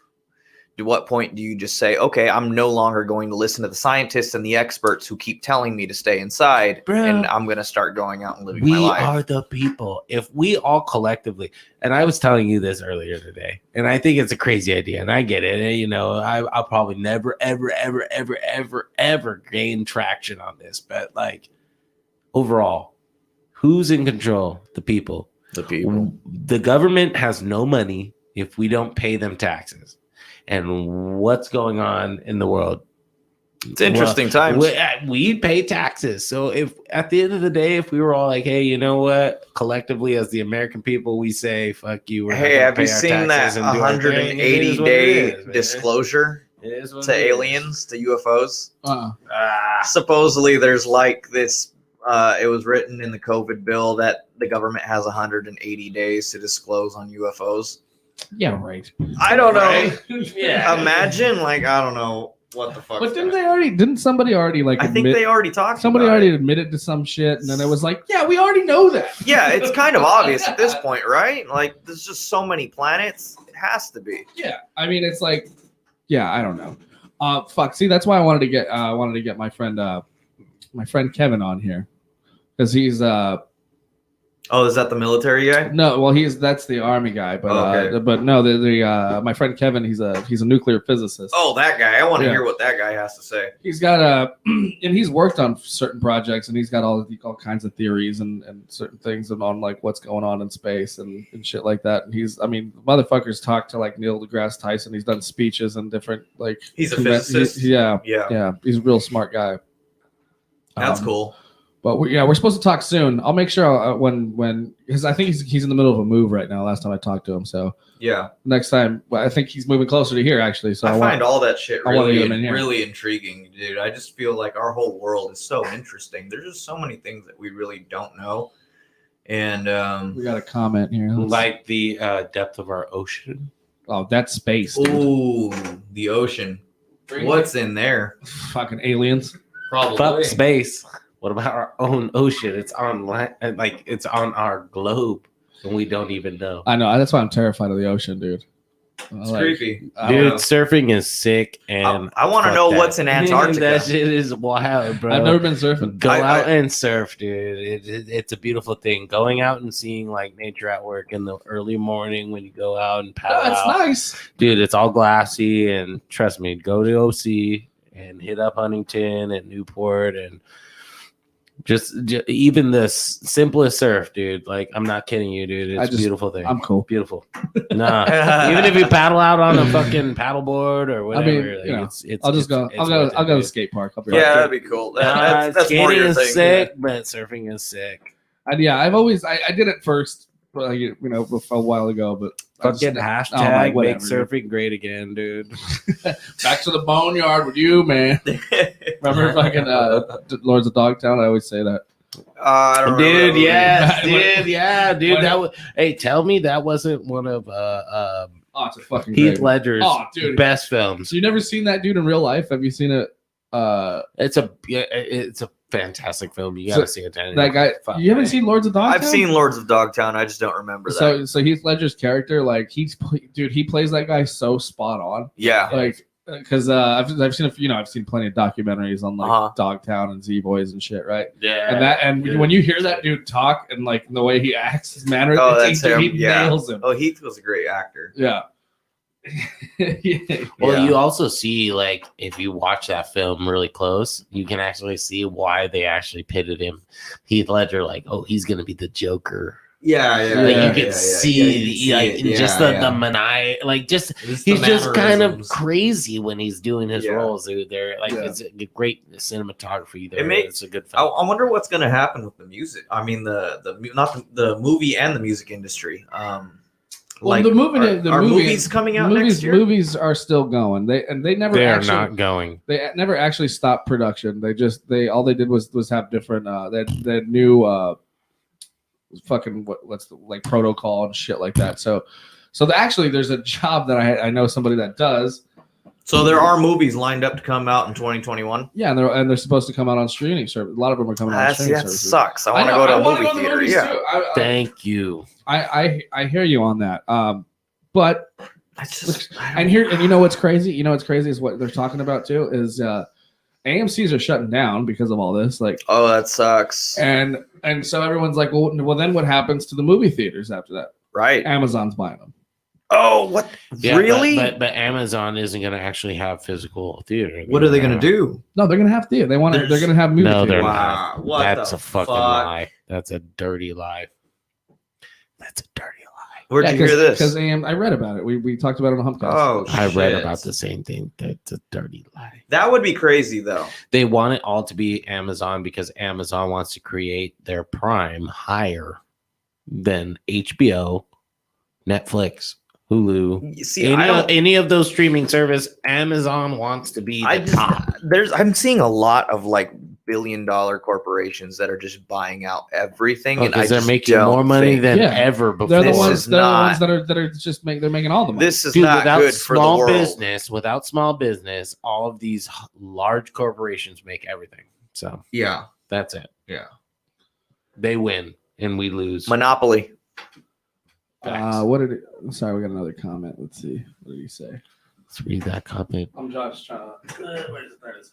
C: At what point do you just say, okay, I'm no longer going to listen to the scientists and the experts who keep telling me to stay inside,
B: Bro,
C: and I'm going to start going out and living my
B: we
C: life?
B: are the people. If we all collectively, and I was telling you this earlier today, and I think it's a crazy idea, and I get it. And, you know, I'll probably never, ever gain traction on this, but like overall, who's in control? The people.
C: The people.
B: The government has no money if we don't pay them taxes. And what's going on in the world?
C: It's interesting times.
B: We pay taxes. So if at the end of the day, if we were all like, hey, you know what? Collectively, as the American people, we say, fuck you. We're
C: Hey, have you seen that 180-day disclosure to aliens, to UFOs? Supposedly, there's like this. It was written in the COVID bill that the government has 180 days to disclose on UFOs.
A: Yeah, right.
C: I don't know.
A: Right?
C: Yeah. Imagine, like, I don't know what the fuck.
A: But didn't somebody already like
C: I think they already talked
A: somebody
C: about
A: already
C: it.
A: admitted to some shit, and then it was like, yeah, we already know that.
C: Yeah, it's kind of obvious at this point, right? Like, there's just so many planets. It has to be.
A: Yeah, I mean, it's like, yeah, I don't know. Fuck. See, that's why I wanted to get my friend Kevin on here, because he's
C: Oh, is that the military guy?
A: no, well, that's the army guy, but
C: Okay.
A: but no, the my friend Kevin, he's a nuclear physicist.
C: Oh, that guy. I want to
A: Yeah.
C: hear what that guy has to say.
A: He's got and he's worked on certain projects, and he's got all kinds of theories and certain things on like what's going on in space and shit like that. And the motherfucker's talked to like Neil deGrasse Tyson. He's done speeches and different like.
C: He's a physicist.
A: Yeah.
C: Yeah.
A: He's a real smart guy.
C: That's cool.
A: But we're supposed to talk soon. I'll make sure when because I think he's in the middle of a move right now. Last time I talked to him, so
C: Yeah.
A: next time, well, I think he's moving closer to here actually. So
C: I find all that shit
A: I wanna get him in
C: really,
A: here.
C: really intriguing, dude. I just feel like our whole world is so interesting. There's just so many things that we really don't know. And
A: we got a comment here.
B: Like the depth of our ocean.
A: Oh, that's space. Dude.
C: ooh, the ocean. What's in there?
A: Fucking aliens.
B: Fuck space. What about our own ocean? It's on like it's on our globe, and we don't even know.
A: I know. That's why I'm terrified of the ocean, dude.
C: It's creepy.
B: Dude, surfing is sick, and
C: I want to know what's in Antarctica.
B: That shit is wild, bro.
A: I've never been surfing.
B: Go out and surf, dude. It's a beautiful thing. Going out and seeing like nature at work in the early morning when you go out and paddle
A: That's
B: out.
A: nice,
B: Dude. It's all glassy, and trust me, go to OC and hit up Huntington and Newport and. Just even the simplest surf, dude. Like, I'm not kidding you, dude. It's a beautiful thing.
A: I'm cool.
B: Beautiful. Nah. Even if you paddle out on a fucking paddleboard or whatever.
A: I mean,
B: like,
A: you know,
B: it's
A: I'll just go.
B: it's
A: I'll go
B: worth it,
A: to the
B: dude.
A: skate park. I'll be
C: Yeah,
A: right
C: that'd be cool. That's more
B: skating
C: your
B: is
C: thing.
B: sick, but surfing is sick.
A: And yeah, I've always I did it first, but a while ago. But
B: Fucking hashtag make surfing great again, dude.
A: Back to the boneyard with you, man. Remember fucking Lords of Dogtown? I always say that.
C: I don't remember
B: Dude,
C: that movie.
B: yes, dude, yeah, dude.
A: What?
B: That was. Hey, tell me that wasn't one of
A: Oh, it's a fucking
B: Heath
A: great.
B: Ledger's
A: Dude.
B: best films.
A: So you never seen that dude in real life? Have you seen it?
B: It's a fantastic film. You gotta see it. Danny.
A: That guy.
B: Fuck,
A: You haven't
B: man.
A: seen Lords of Dogtown?
C: I've seen Lords of Dogtown. I just don't remember that.
A: So Heath Ledger's character, like he plays that guy so spot on.
C: Yeah.
A: Like, because I've seen a few, I've seen plenty of documentaries on like Dogtown and Z Boys and shit, right?
B: Yeah.
A: And when you hear that dude talk and like the way he acts, his manner,
C: that's him.
A: he
C: Yeah.
A: nails him.
C: Oh, Heath was a great actor.
A: Yeah.
B: Well,
C: Yeah.
B: you also see, like, if you watch that film really close, you can actually see why they actually pitted him, Heath Ledger, like, oh, he's gonna be the Joker.
C: Yeah,
B: Like,
A: yeah,
B: you can see, just the maniac, like, just
C: It's
B: he's
C: the
B: just kind of
C: mannerisms.
B: crazy when he's doing his
C: Yeah.
B: roles, dude. They're like,
A: Yeah.
B: it's a great cinematography. There,
C: makes-
B: it's a good
C: I
B: film.
C: wonder what's going to happen with the music. I mean, the movie and the music industry.
A: Well, the movie,
C: are movies coming out next year?
A: Movies are still going. They never
B: They're
A: actually,
B: not going.
A: They never actually stopped production. All they did was have different that new fucking what's the like protocol and shit like that. So actually there's a job that I know somebody that does.
C: So there are movies lined up to come out in 2021.
A: Yeah, and they're supposed to come out on streaming service. A lot of them are coming out on streaming
C: That
A: services.
C: sucks. I want to go to a
A: wanna
C: movie
A: go to the
C: theater.
A: movies,
C: Yeah.
A: too.
B: Thank you.
A: I hear you on that. But
C: That's just,
A: and you know what's crazy? You know what's crazy is what they're talking about too is AMC's are shutting down because of all this. Like,
C: oh, that sucks.
A: and so everyone's like, well, then what happens to the movie theaters after that?
C: Right.
A: Amazon's buying them.
C: Oh, what?
B: Yeah,
C: Really?
B: But Amazon isn't going to actually have physical theater.
C: What are they going to do?
A: No, they're gonna have theater. They're gonna have movie
B: No,
A: theaters.
B: they're
C: Wow.
B: not.
C: What
B: That's
C: the
B: a fucking
C: fuck?
B: lie. That's a dirty lie. That's a dirty lie.
C: Where'd you hear this?
A: Because I read about it. We talked about it on the Humpcast.
C: Oh,
B: I read
C: shit.
B: about the same thing. That's a dirty lie.
C: That would be crazy, though.
B: They want it all to be Amazon because Amazon wants to create their Prime higher than HBO, Netflix, Hulu.
C: You see, I don't.
B: Any of those streaming service. Amazon wants to be the top.
C: I'm seeing a lot of like billion-dollar corporations that are just buying out everything, and
B: Because they're
C: just
B: making
C: don't
B: more money
C: think-
B: than
A: Yeah.
B: ever before.
A: They're the
C: This
A: ones.
C: is
A: They're the
C: not-
A: ones that are just they're making all the money.
C: This is
B: Dude,
C: not
B: without
C: good for the
B: small
C: world.
B: business, without small business, all of these large corporations make everything. So
C: Yeah,
B: that's it.
C: yeah.
B: They win and we lose.
C: Monopoly.
B: Facts.
A: What did it? Sorry, we got another comment. Let's see. What did he say?
B: Let's read that comment.
A: I'm just trying to. Where is it? There it is.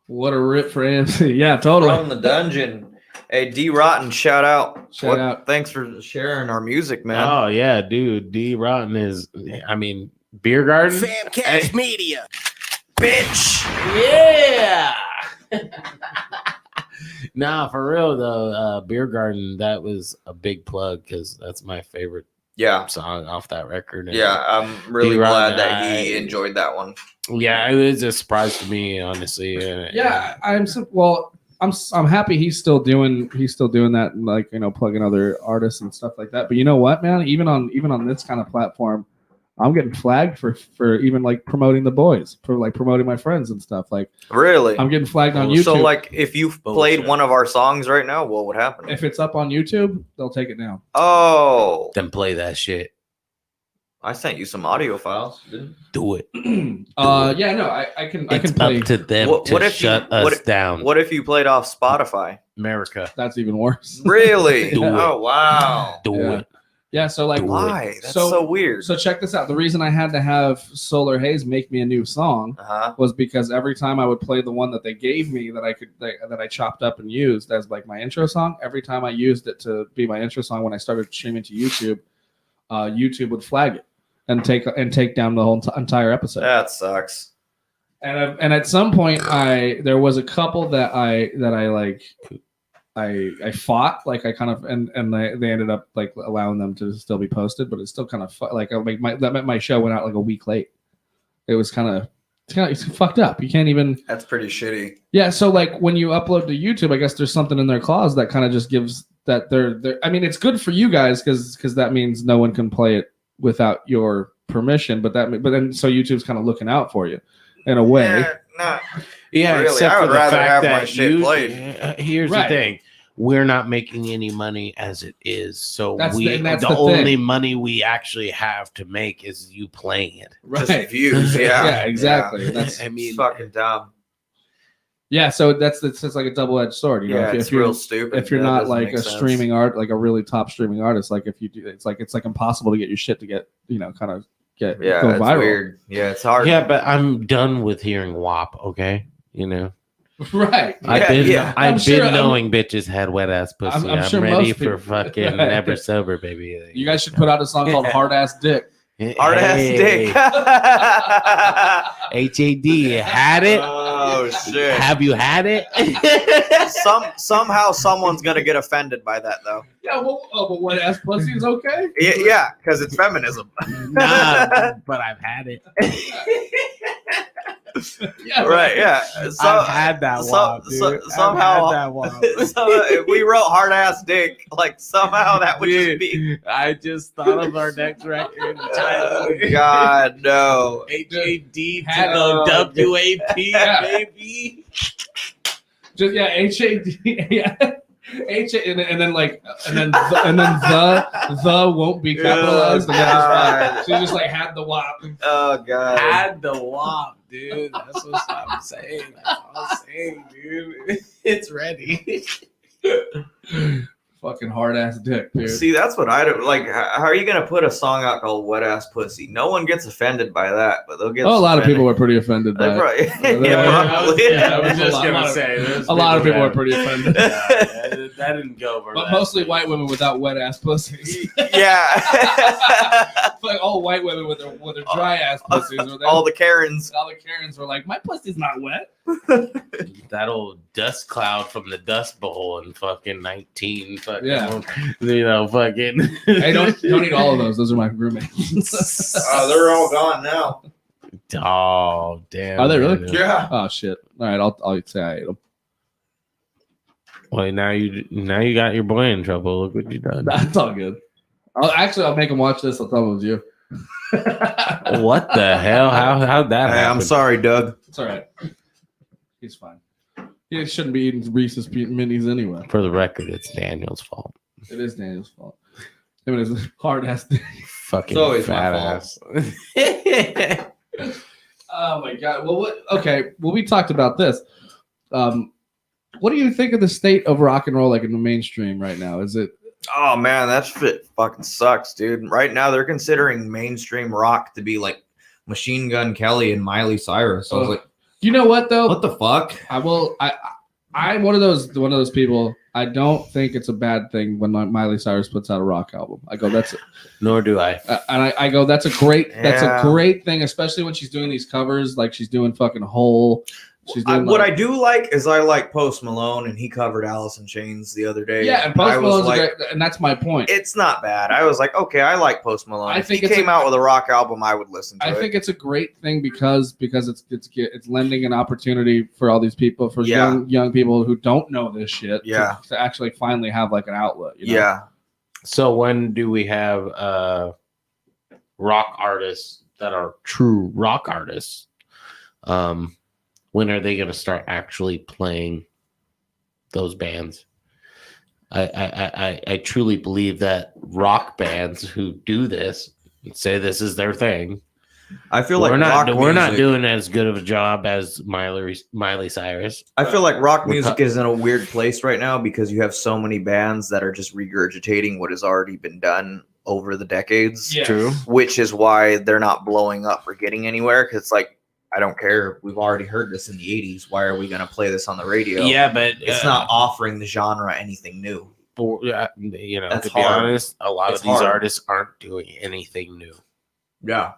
A: What a rip for AMC. Yeah, totally.
C: From the dungeon. Hey, D Rotten, shout out.
A: Shout out.
C: Thanks for sharing our music, man.
B: Oh yeah, dude. D Rotten is. I mean, Beer Garden.
D: Famcast Media.
C: Bitch.
B: Yeah. Nah, for real though. Beer Garden. That was a big plug because that's my favorite
C: Yeah.
B: song off that record. And
C: Yeah, I'm really
B: D-Rotten,
C: glad that he
B: I-
C: enjoyed that one.
B: yeah, it was a surprise to me, honestly.
A: Yeah, I'm happy he's still doing that, like, you know, plugging other artists and stuff like that. But you know what, man? Even on this kind of platform, I'm getting flagged for even like promoting the boys, for like promoting my friends and stuff. Like,
C: Really?
A: I'm getting flagged on YouTube.
C: So, like, if you played
B: Bullshit.
C: one of our songs right now, what would happen?
A: If it's up on YouTube, they'll take it down.
C: Oh,
B: Then play that shit.
C: I sent you some audio files. Didn't?
B: Do it.
A: Yeah, no, I can
B: It's
A: play.
B: up to them
C: What
B: to
C: if you-
B: shut us down.
C: What if you played off Spotify?
B: America,
A: That's even worse.
C: Really?
B: Do it.
C: Oh, wow.
B: do
A: Yeah.
B: it.
A: Yeah, so like,
C: Why? That's
A: So-
C: so weird.
A: so check this out. The reason I had to have Solar Haze make me a new song
C: Uh-huh.
A: was because every time I would play the one that they gave me that I chopped up and used as like my intro song, every time I used it to be my intro song when I started streaming to YouTube, YouTube would flag it and take down the whole entire episode.
C: That sucks.
A: And at some point, there was a couple that I fought, like I kind of and they ended up like allowing them to still be posted, but it's still kind of like my show went out like a week late. It was it's fucked up. You can't even.
C: That's pretty shitty.
A: Yeah, so like when you upload to YouTube, I guess there's something in their clause that kind of just gives that they're. I mean, it's good for you guys because that means no one can play it without your permission. But then so YouTube's kind of looking out for you in a way.
C: Yeah, nah.
B: Yeah,
C: Really,
B: except
C: I
B: for
C: would
B: the
C: rather
B: fact
C: have my
B: that
C: shit played.
B: Here's
A: Right.
B: the thing: we're not making any money as it is, so
A: That's
B: we
A: the
B: the
A: thing.
B: only money we actually have to make is you playing it.
C: Just
A: Right.
C: views. Yeah.
A: Yeah, exactly.
C: Yeah.
A: That's
B: I mean,
C: It's fucking dumb.
A: yeah. So it's like a double-edged sword. You know,
C: Yeah,
A: if
C: it's
A: you're
C: real stupid.
A: if you're
C: That
A: not
C: doesn't
A: like
C: make
A: a
C: sense.
A: streaming art, like a really top streaming artist, like if you do, it's like impossible to get your shit to get, you know, kind of go
C: Yeah, it's
A: viral.
C: weird. Yeah, it's hard.
B: yeah, but I'm done with hearing WAP. Okay, you know,
A: Right.
B: I've been
A: I'm
B: I've
A: sure-
B: been
A: I'm-
B: knowing bitches had wet ass pussy. I'm,
A: sure
B: ready
A: most
B: for
A: people-
B: fucking
A: Right.
B: never sober, baby.
A: You guys should put out a song called "Hard Ass Dick."
C: Hard ass dick.
B: HAD had it.
C: Oh shit.
B: Have you had it?
C: Somehow someone's gonna get offended by that though.
A: Yeah. Well, but wet ass pussy is okay.
C: Yeah, because it's feminism.
B: Nah, but I've had it.
A: Yeah.
C: Right? Yeah. So,
B: I've had that WAP, dude. I've
C: somehow,
B: had that WAP.
C: so if we wrote hard ass dick, like somehow that would just be.
B: Dude, I just thought of our next record.
C: God no.
B: HAD to
A: Had
B: the
C: it.
B: WAP,
A: Yeah.
B: baby.
A: Just HAD. Yeah. And then the won't be capitalized. And
C: God.
A: so you just like had the WAP.
C: Oh god.
B: Had the WAP, dude. That's what I'm saying. That's what I'm saying, dude. It's ready.
A: Fucking hard ass dick, dude.
C: See, that's what I do. Like, how are you gonna put a song out called "Wet Ass Pussy"? No one gets offended by that, but they'll get.
A: Oh, a lot of
C: offended.
A: people were pretty offended by
C: They
A: it.
C: probably, yeah, probably.
A: I was just gonna
B: say,
A: a lot of people are pretty offended.
B: Yeah, that didn't go over.
A: But mostly white women without wet ass pussies.
C: Yeah.
A: Like all white women with their dry ass pussies.
C: All the Karens.
A: All the Karens were like, my pussy's not wet.
B: That old dust cloud from the Dust Bowl in fucking 19. Fucking,
A: Yeah.
B: Fucking.
A: Hey, don't eat all of those. Those are my roommates.
C: Oh, they're all gone now.
B: Oh, damn.
A: Are they really?
C: Yeah.
A: Oh shit! All right, I'll say I ate them.
B: Well, now you got your boy in trouble. Look what you done.
A: That's all good. I'll make him watch this. I'll tell him it was you.
B: What the hell? How'd that
C: Hey,
B: happen?
C: I'm sorry, Doug.
A: It's all right. He's fine. He shouldn't be eating Reese's Minis anyway.
B: For the record, it's Daniel's fault.
A: It is Daniel's fault. Him and his hard ass.
B: Fucking
C: It's always
B: fat
C: my
B: ass.
A: Oh my god. Well, we talked about this. What do you think of the state of rock and roll, like in the mainstream right now? Is it?
C: Oh man, that shit fucking sucks, dude. Right now they're considering mainstream rock to be like Machine Gun Kelly and Miley Cyrus. I was like,
A: you know what though?
C: what the fuck?
A: I'm one of those people. I don't think it's a bad thing when Miley Cyrus puts out a rock album. I go, that's it.
B: Nor do I.
A: And I go, that's a great thing, especially when she's doing these covers, like she's doing fucking Hole. She's doing
C: What I do like is I like Post Malone, and he covered Alice in Chains the other day.
A: Yeah, and Post Malone's great, and that's my point.
C: It's not bad. I was like, okay, I like Post Malone.
A: I
C: If
A: think
C: he came out with a rock album, I would listen to it.
A: I think it's a great thing because it's lending an opportunity for all these people, for young people who don't know this shit, to actually finally have like an outlet. You know?
C: Yeah.
B: So when do we have rock artists that are true rock artists? When are they going to start actually playing those bands? I truly believe that rock bands who do this and say this is their thing.
C: I feel like
B: we're not doing as good of a job as Miley Cyrus.
C: I feel like rock music is in a weird place right now because you have so many bands that are just regurgitating what has already been done over the decades.
A: Yeah.
B: True.
C: Which is why they're not blowing up or getting anywhere. Because it's like, I don't care. We've already heard this in the 80s. Why are we going to play this on the radio?
B: Yeah, but
C: it's not offering the genre anything new.
B: To
C: That's
B: be
C: hard.
B: honest, a lot of these artists aren't doing anything new.
C: Yeah.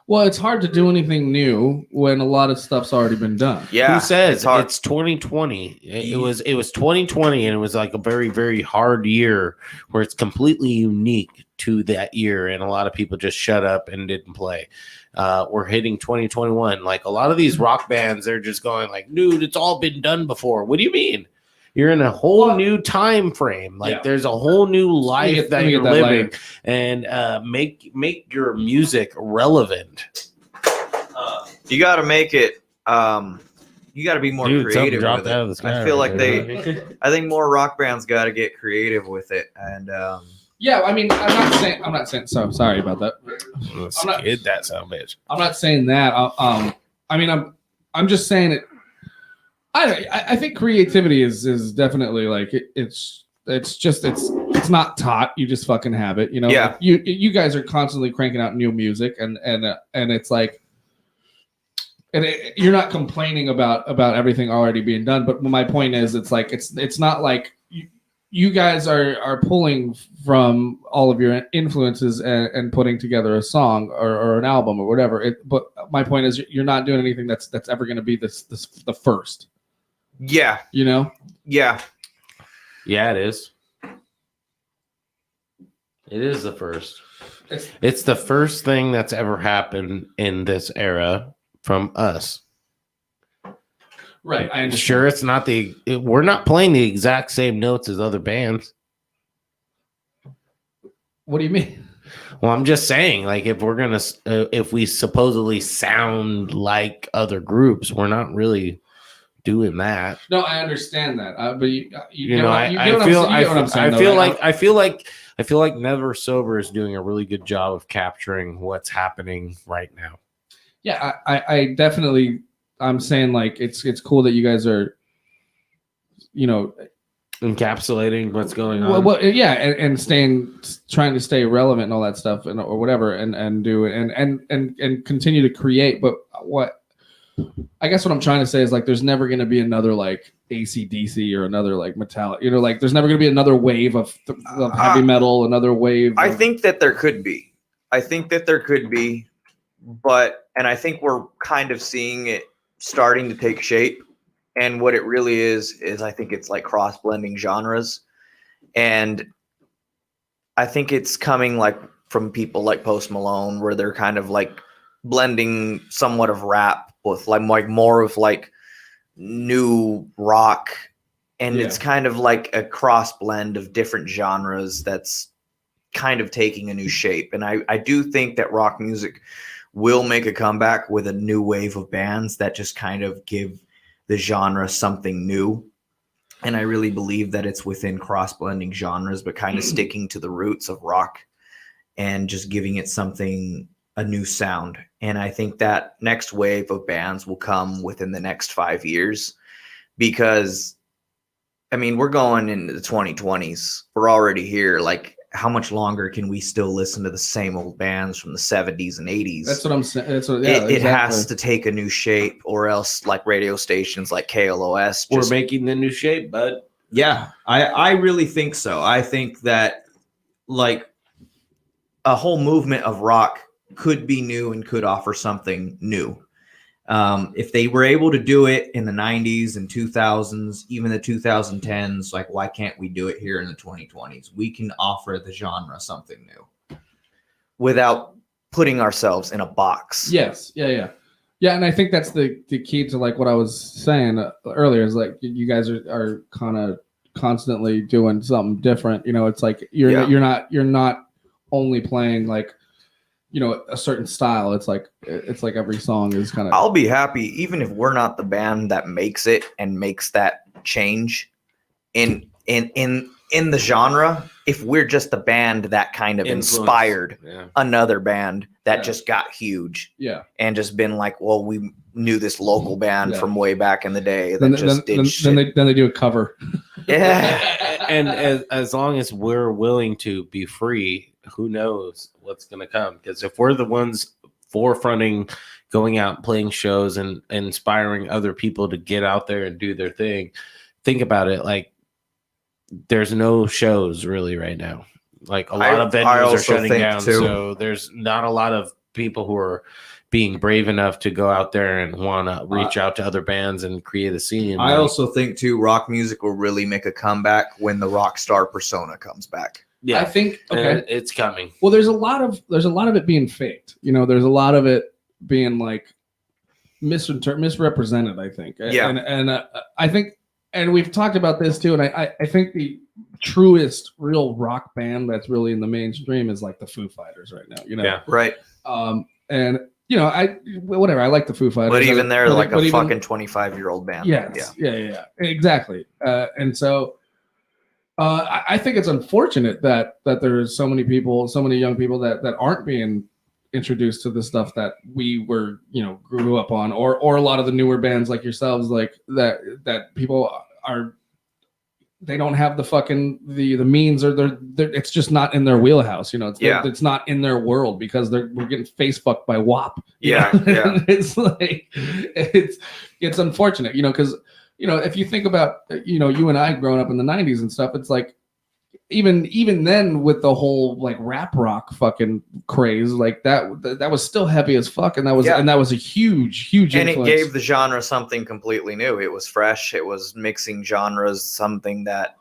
A: Well, it's hard to do anything new when a lot of stuff's already been done.
C: Yeah.
B: Who says it's 2020? It was 2020, and it was like a very, very hard year where it's completely unique to that year, and a lot of people just shut up and didn't play. We're hitting 2021. Like a lot of these rock bands, they're just going like, dude, it's all been done before. What do you mean? You're in a whole new time frame. Like there's a whole new life that you're living, and make your music relevant.
C: You got to make it. You got to be more creative with it. I feel like I think more rock bands got to get creative with it, and
A: yeah, I mean, I'm not saying. So sorry about that.
B: Hit that son of a bitch.
A: I'm not saying that. I mean, I'm just saying it. I think creativity is definitely like it's not taught. You just fucking have it. You know.
C: Yeah.
A: You guys are constantly cranking out new music, and it's like. And you're not complaining about everything already being done, but my point is, it's like it's not like you guys are pulling from all of your influences and putting together a song or an album or whatever. But my point is, you're not doing anything that's ever going to be the first.
C: Yeah,
A: you know.
C: Yeah,
B: it is. It is the first. It's the first thing that's ever happened in this era. From us,
A: right? I understand.
B: Sure, it's not we're not playing the exact same notes as other bands.
A: What do you mean?
B: Well, I'm just saying, like, if we supposedly sound like other groups, we're not really doing that.
A: No, I understand that, but
B: I feel like Neversober is doing a really good job of capturing what's happening right now.
A: Yeah, I definitely. I'm saying like it's cool that you guys are,
B: encapsulating what's going on.
A: Well, yeah, and trying to stay relevant and all that stuff, or whatever, and do it and continue to create. But what I guess what I'm trying to say is like there's never going to be another like AC/DC or another like metallic, like there's never going to be another wave of heavy metal, another wave.
C: I think that there could be. And I think we're kind of seeing it starting to take shape. And what it really is I think it's like cross blending genres. And I think it's coming like from people like Post Malone, where they're kind of like blending somewhat of rap with like more of like new rock. And it's kind of like a cross blend of different genres that's kind of taking a new shape. And I do think that rock music will make a comeback with a new wave of bands that just kind of give the genre something new. And I really believe that it's within cross-blending genres, but kind of sticking to the roots of rock and just giving it something, a new sound. And I think that next wave of bands will come within the next 5 years, because, I mean, we're going into the 2020s. We're already here. Like, how much longer can we still listen to the same old bands from the 70s and 80s?
A: That's what I'm saying.
C: It has to take a new shape, or else like radio stations like KLOS
B: We're making the new shape, bud.
C: Yeah, I really think so. I think that like a whole movement of rock could be new and could offer something new. If they were able to do it in the 90s and 2000s, even the 2010s, like, why can't we do it here in the 2020s? We can offer the genre something new without putting ourselves in a box.
A: Yes. Yeah. And I think that's the key to like what I was saying earlier is like you guys are kind of constantly doing something different. It's like you're not only playing like, a certain style. It's like every song is kind of.
C: I'll be happy even if we're not the band that makes it and makes that change in the genre. If we're just the band that kind of inspired another band that just got huge, and just been like, well, we knew this local band from way back in the day that
A: then they do a cover.
B: And as long as we're willing to be free, who knows what's going to come? Because if we're the ones forefronting, going out and playing shows and inspiring other people to get out there and do their thing, think about it. Like, there's no shows really right now. Like, a lot of venues are shutting down. So there's not a lot of people who are being brave enough to go out there and want to reach out to other bands and create a scene.
C: I also think too, rock music will really make a comeback when the rock star persona comes back.
B: Yeah,
A: I think
B: it's coming.
A: Well, there's a lot of it being faked. There's a lot of it being like misrepresented. I think. And I think, and we've talked about this too. And I think the truest real rock band that's really in the mainstream is like the Foo Fighters right now.
C: Yeah, right.
A: And whatever. I like the Foo Fighters,
C: but even they're like a fucking 25-year-old band.
A: Yes, yeah, exactly. And so. I think it's unfortunate that there's so many young people that aren't being introduced to the stuff that we were, grew up on, or a lot of the newer bands like yourselves, like that people they don't have the fucking the means, or they're it's just not in their wheelhouse. It's not in their world because we're getting face fucked by WAP.
C: Yeah.
A: It's like it's unfortunate, because. If you think about, you and I growing up in the 90s and stuff, it's like even then with the whole like rap rock fucking craze, like that was still heavy as fuck, and that was a huge and influence.
C: It gave the genre something completely new. It was fresh. It was mixing genres, something that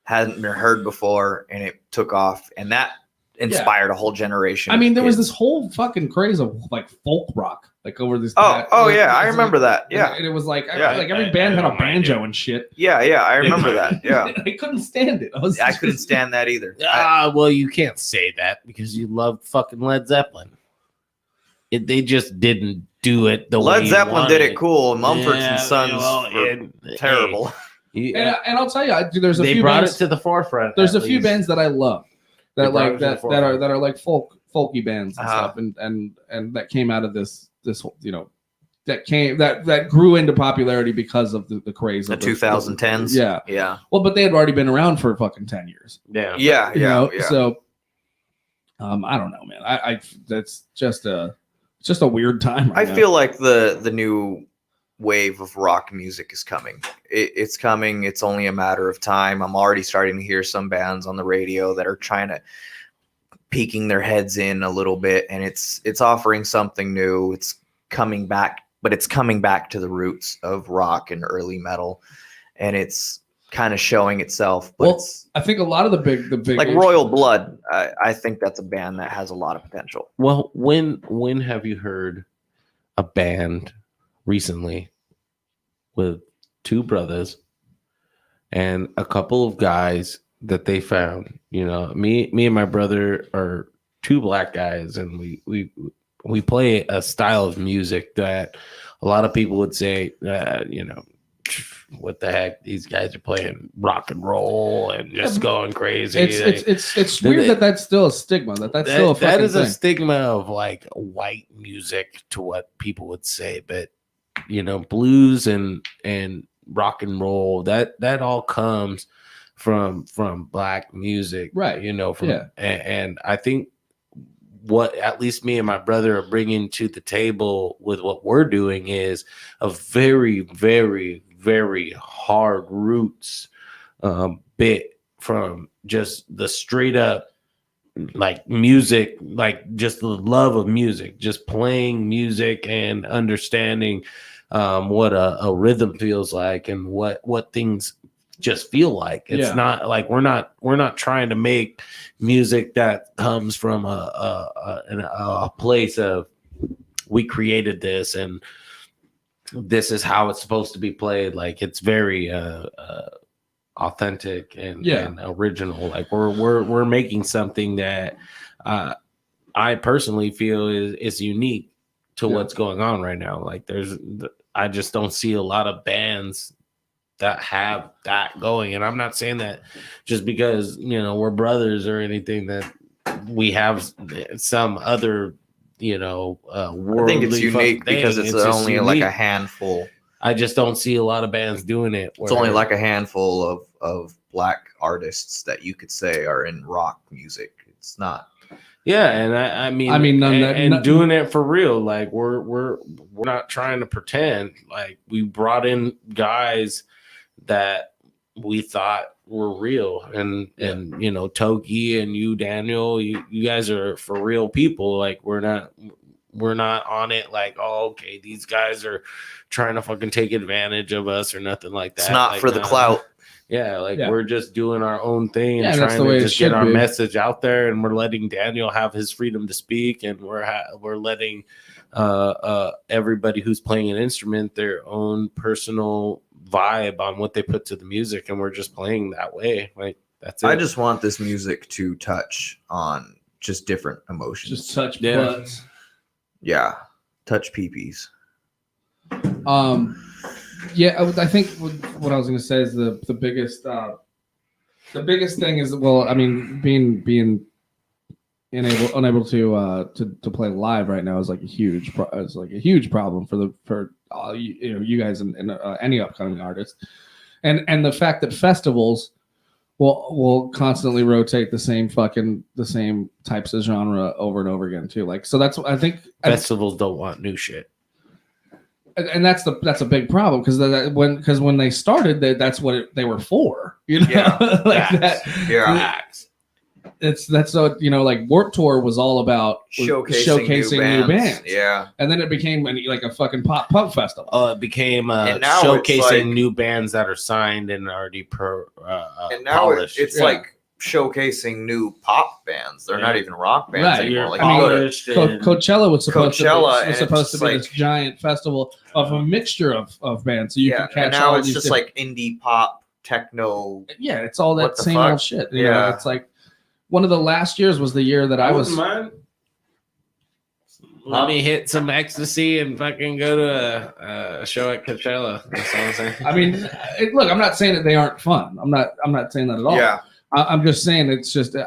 C: hadn't been heard before, and it took off, and that inspired a whole generation.
A: I mean, there was this whole fucking craze of like folk rock, like over this.
C: I remember that. Yeah,
A: and it was like every band had a banjo and shit.
C: Yeah, I remember that. Yeah,
A: I couldn't stand it.
C: I couldn't stand that either.
B: Well, you can't say that because you love fucking Led Zeppelin. They just didn't do it the way
C: Led Zeppelin did it cool. Mumford and Sons were terrible.
A: And I'll tell you, there's a
B: few.
A: They
B: brought
A: bands,
B: it to the forefront.
A: There's a few bands that I love. That are like folky bands and stuff, and that came out of this that grew into popularity because of the craze of
C: the 2010s.
A: Yeah. Well, but they had already been around for fucking 10 years.
C: Yeah.
A: So, I don't know, man. That's just a weird time.
C: I feel like the new wave of rock music is coming. It's coming. It's only a matter of time. I'm already starting to hear some bands on the radio that are trying to peeking their heads in a little bit, and it's offering something new. It's coming back, but it's coming back to the roots of rock and early metal, and it's kind of showing itself. But
A: Well, I think a lot of the big
C: like Royal Blood, I think that's a band that has a lot of potential.
B: Well, when have you heard a band recently with two brothers and a couple of guys that they found? You know, me and my brother are two black guys, and we play a style of music that a lot of people would say, you know, what the heck, these guys are playing rock and roll and just going crazy.
A: It's weird that's still a stigma. That's still a fucking
B: that is
A: thing.
B: a stigma of like white music to what people would say, but you know, blues and rock and roll, that all comes from black music,
A: right?
B: You know, and I think what at least me and my brother are bringing to the table with what we're doing is a very, very, very hard roots bit from just the straight up like music, like just the love of music, just playing music and understanding what a rhythm feels like and what things just feel like. It's not like we're not trying to make music that comes from a place of we created this and this is how it's supposed to be played. Like it's very authentic and original. Like we're making something that I personally feel is unique to what's going on right now. Like I just don't see a lot of bands that have that going. And I'm not saying that just because, you know, we're brothers or anything, that we have some other, you know,
C: I think it's unique because it's only unique. Like a handful.
B: I just don't see a lot of bands doing it.
C: It's only like a handful of black artists that you could say are in rock music. It's not.
B: Yeah, and I mean, doing it for real. Like we're not trying to pretend. Like we brought in guys that we thought were real, and you know, Toki and you, Daniel, you guys are for real people. Like we're not on it like, oh, okay, these guys are trying to fucking take advantage of us or nothing like that.
C: It's not
B: like,
C: for the clout.
B: Yeah, we're just doing our own thing and trying to just get our message out there, and we're letting Daniel have his freedom to speak, and we're letting everybody who's playing an instrument their own personal vibe on what they put to the music, and we're just playing that way. Like that's it.
C: I just want this music to touch on just different emotions.
A: Just touch butts.
C: Yeah, touch peepees.
A: Yeah, I think what I was going to say is the biggest thing is, well, I mean, being unable to play live right now is like a huge problem for you guys and any upcoming artist, and the fact that festivals will constantly rotate the same types of genre over and over again too. Like, so that's what I think
B: festivals don't want new shit.
A: And that's a big problem because when they started, that's what they were for, you know.
C: Yeah,
A: like that.
C: Yeah,
A: that's so, you know, like Warped Tour was all about showcasing new bands.
C: Yeah,
A: and then it became like a fucking punk festival.
B: It became showcasing new bands that are signed and already
C: and now
B: polished.
C: It's like showcasing new pop bands. They're not even rock bands anymore. Like
A: Coachella was supposed to be
C: like,
A: this giant festival of a mixture of bands, so you can catch.
C: And now
A: all
C: it's
A: these
C: just like indie pop, techno.
A: Yeah, it's all that same old shit. You know, it's like one of the last years was the year that I was.
B: Let me hit some ecstasy and fucking go to a show at Coachella. That's all I'm saying.
A: I mean, look, I'm not saying that they aren't fun. I'm not saying that at all.
C: Yeah.
A: I'm just saying it's just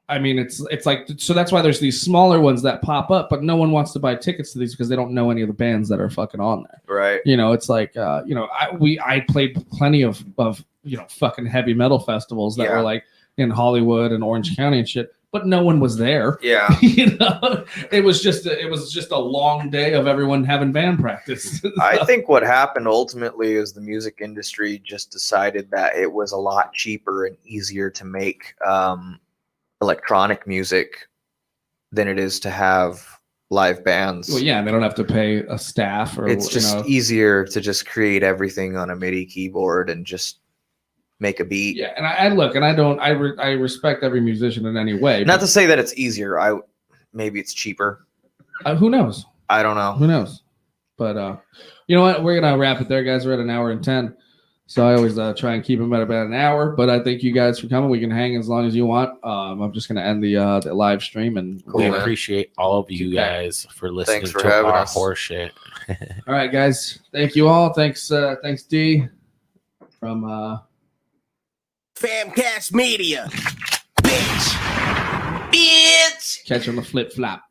A: I mean it's like, so that's why there's these smaller ones that pop up, but no one wants to buy tickets to these because they don't know any of the bands that are fucking on there.
C: Right.
A: You know, it's like you know, I played plenty of you know, fucking heavy metal festivals that were like in Hollywood and Orange County and shit, but no one was there.
C: Yeah.
A: You know, it was just a long day of everyone having band practice.
C: I think what happened ultimately is the music industry just decided that it was a lot cheaper and easier to make electronic music than it is to have live bands.
A: Well, yeah, and they don't have to pay a staff, or
C: It's just easier to just create everything on a MIDI keyboard and just make a beat.
A: Yeah, and I respect every musician in any way.
C: Not to say that it's easier. Maybe it's cheaper.
A: Who knows?
C: I don't know.
A: Who knows? But you know what? We're gonna wrap it there, guys. We're at 1 hour and 10. So I always try and keep them at about an hour. But I thank you guys for coming. We can hang as long as you want. I'm just gonna end the live stream, and
B: we appreciate all of you guys for listening
C: Thanks for
B: to
C: having
B: our
C: us.
B: horse shit.
A: All right, guys. Thank you all. Thanks, D from
D: Famcast Media. Bitch.
A: Catch on the flip flop.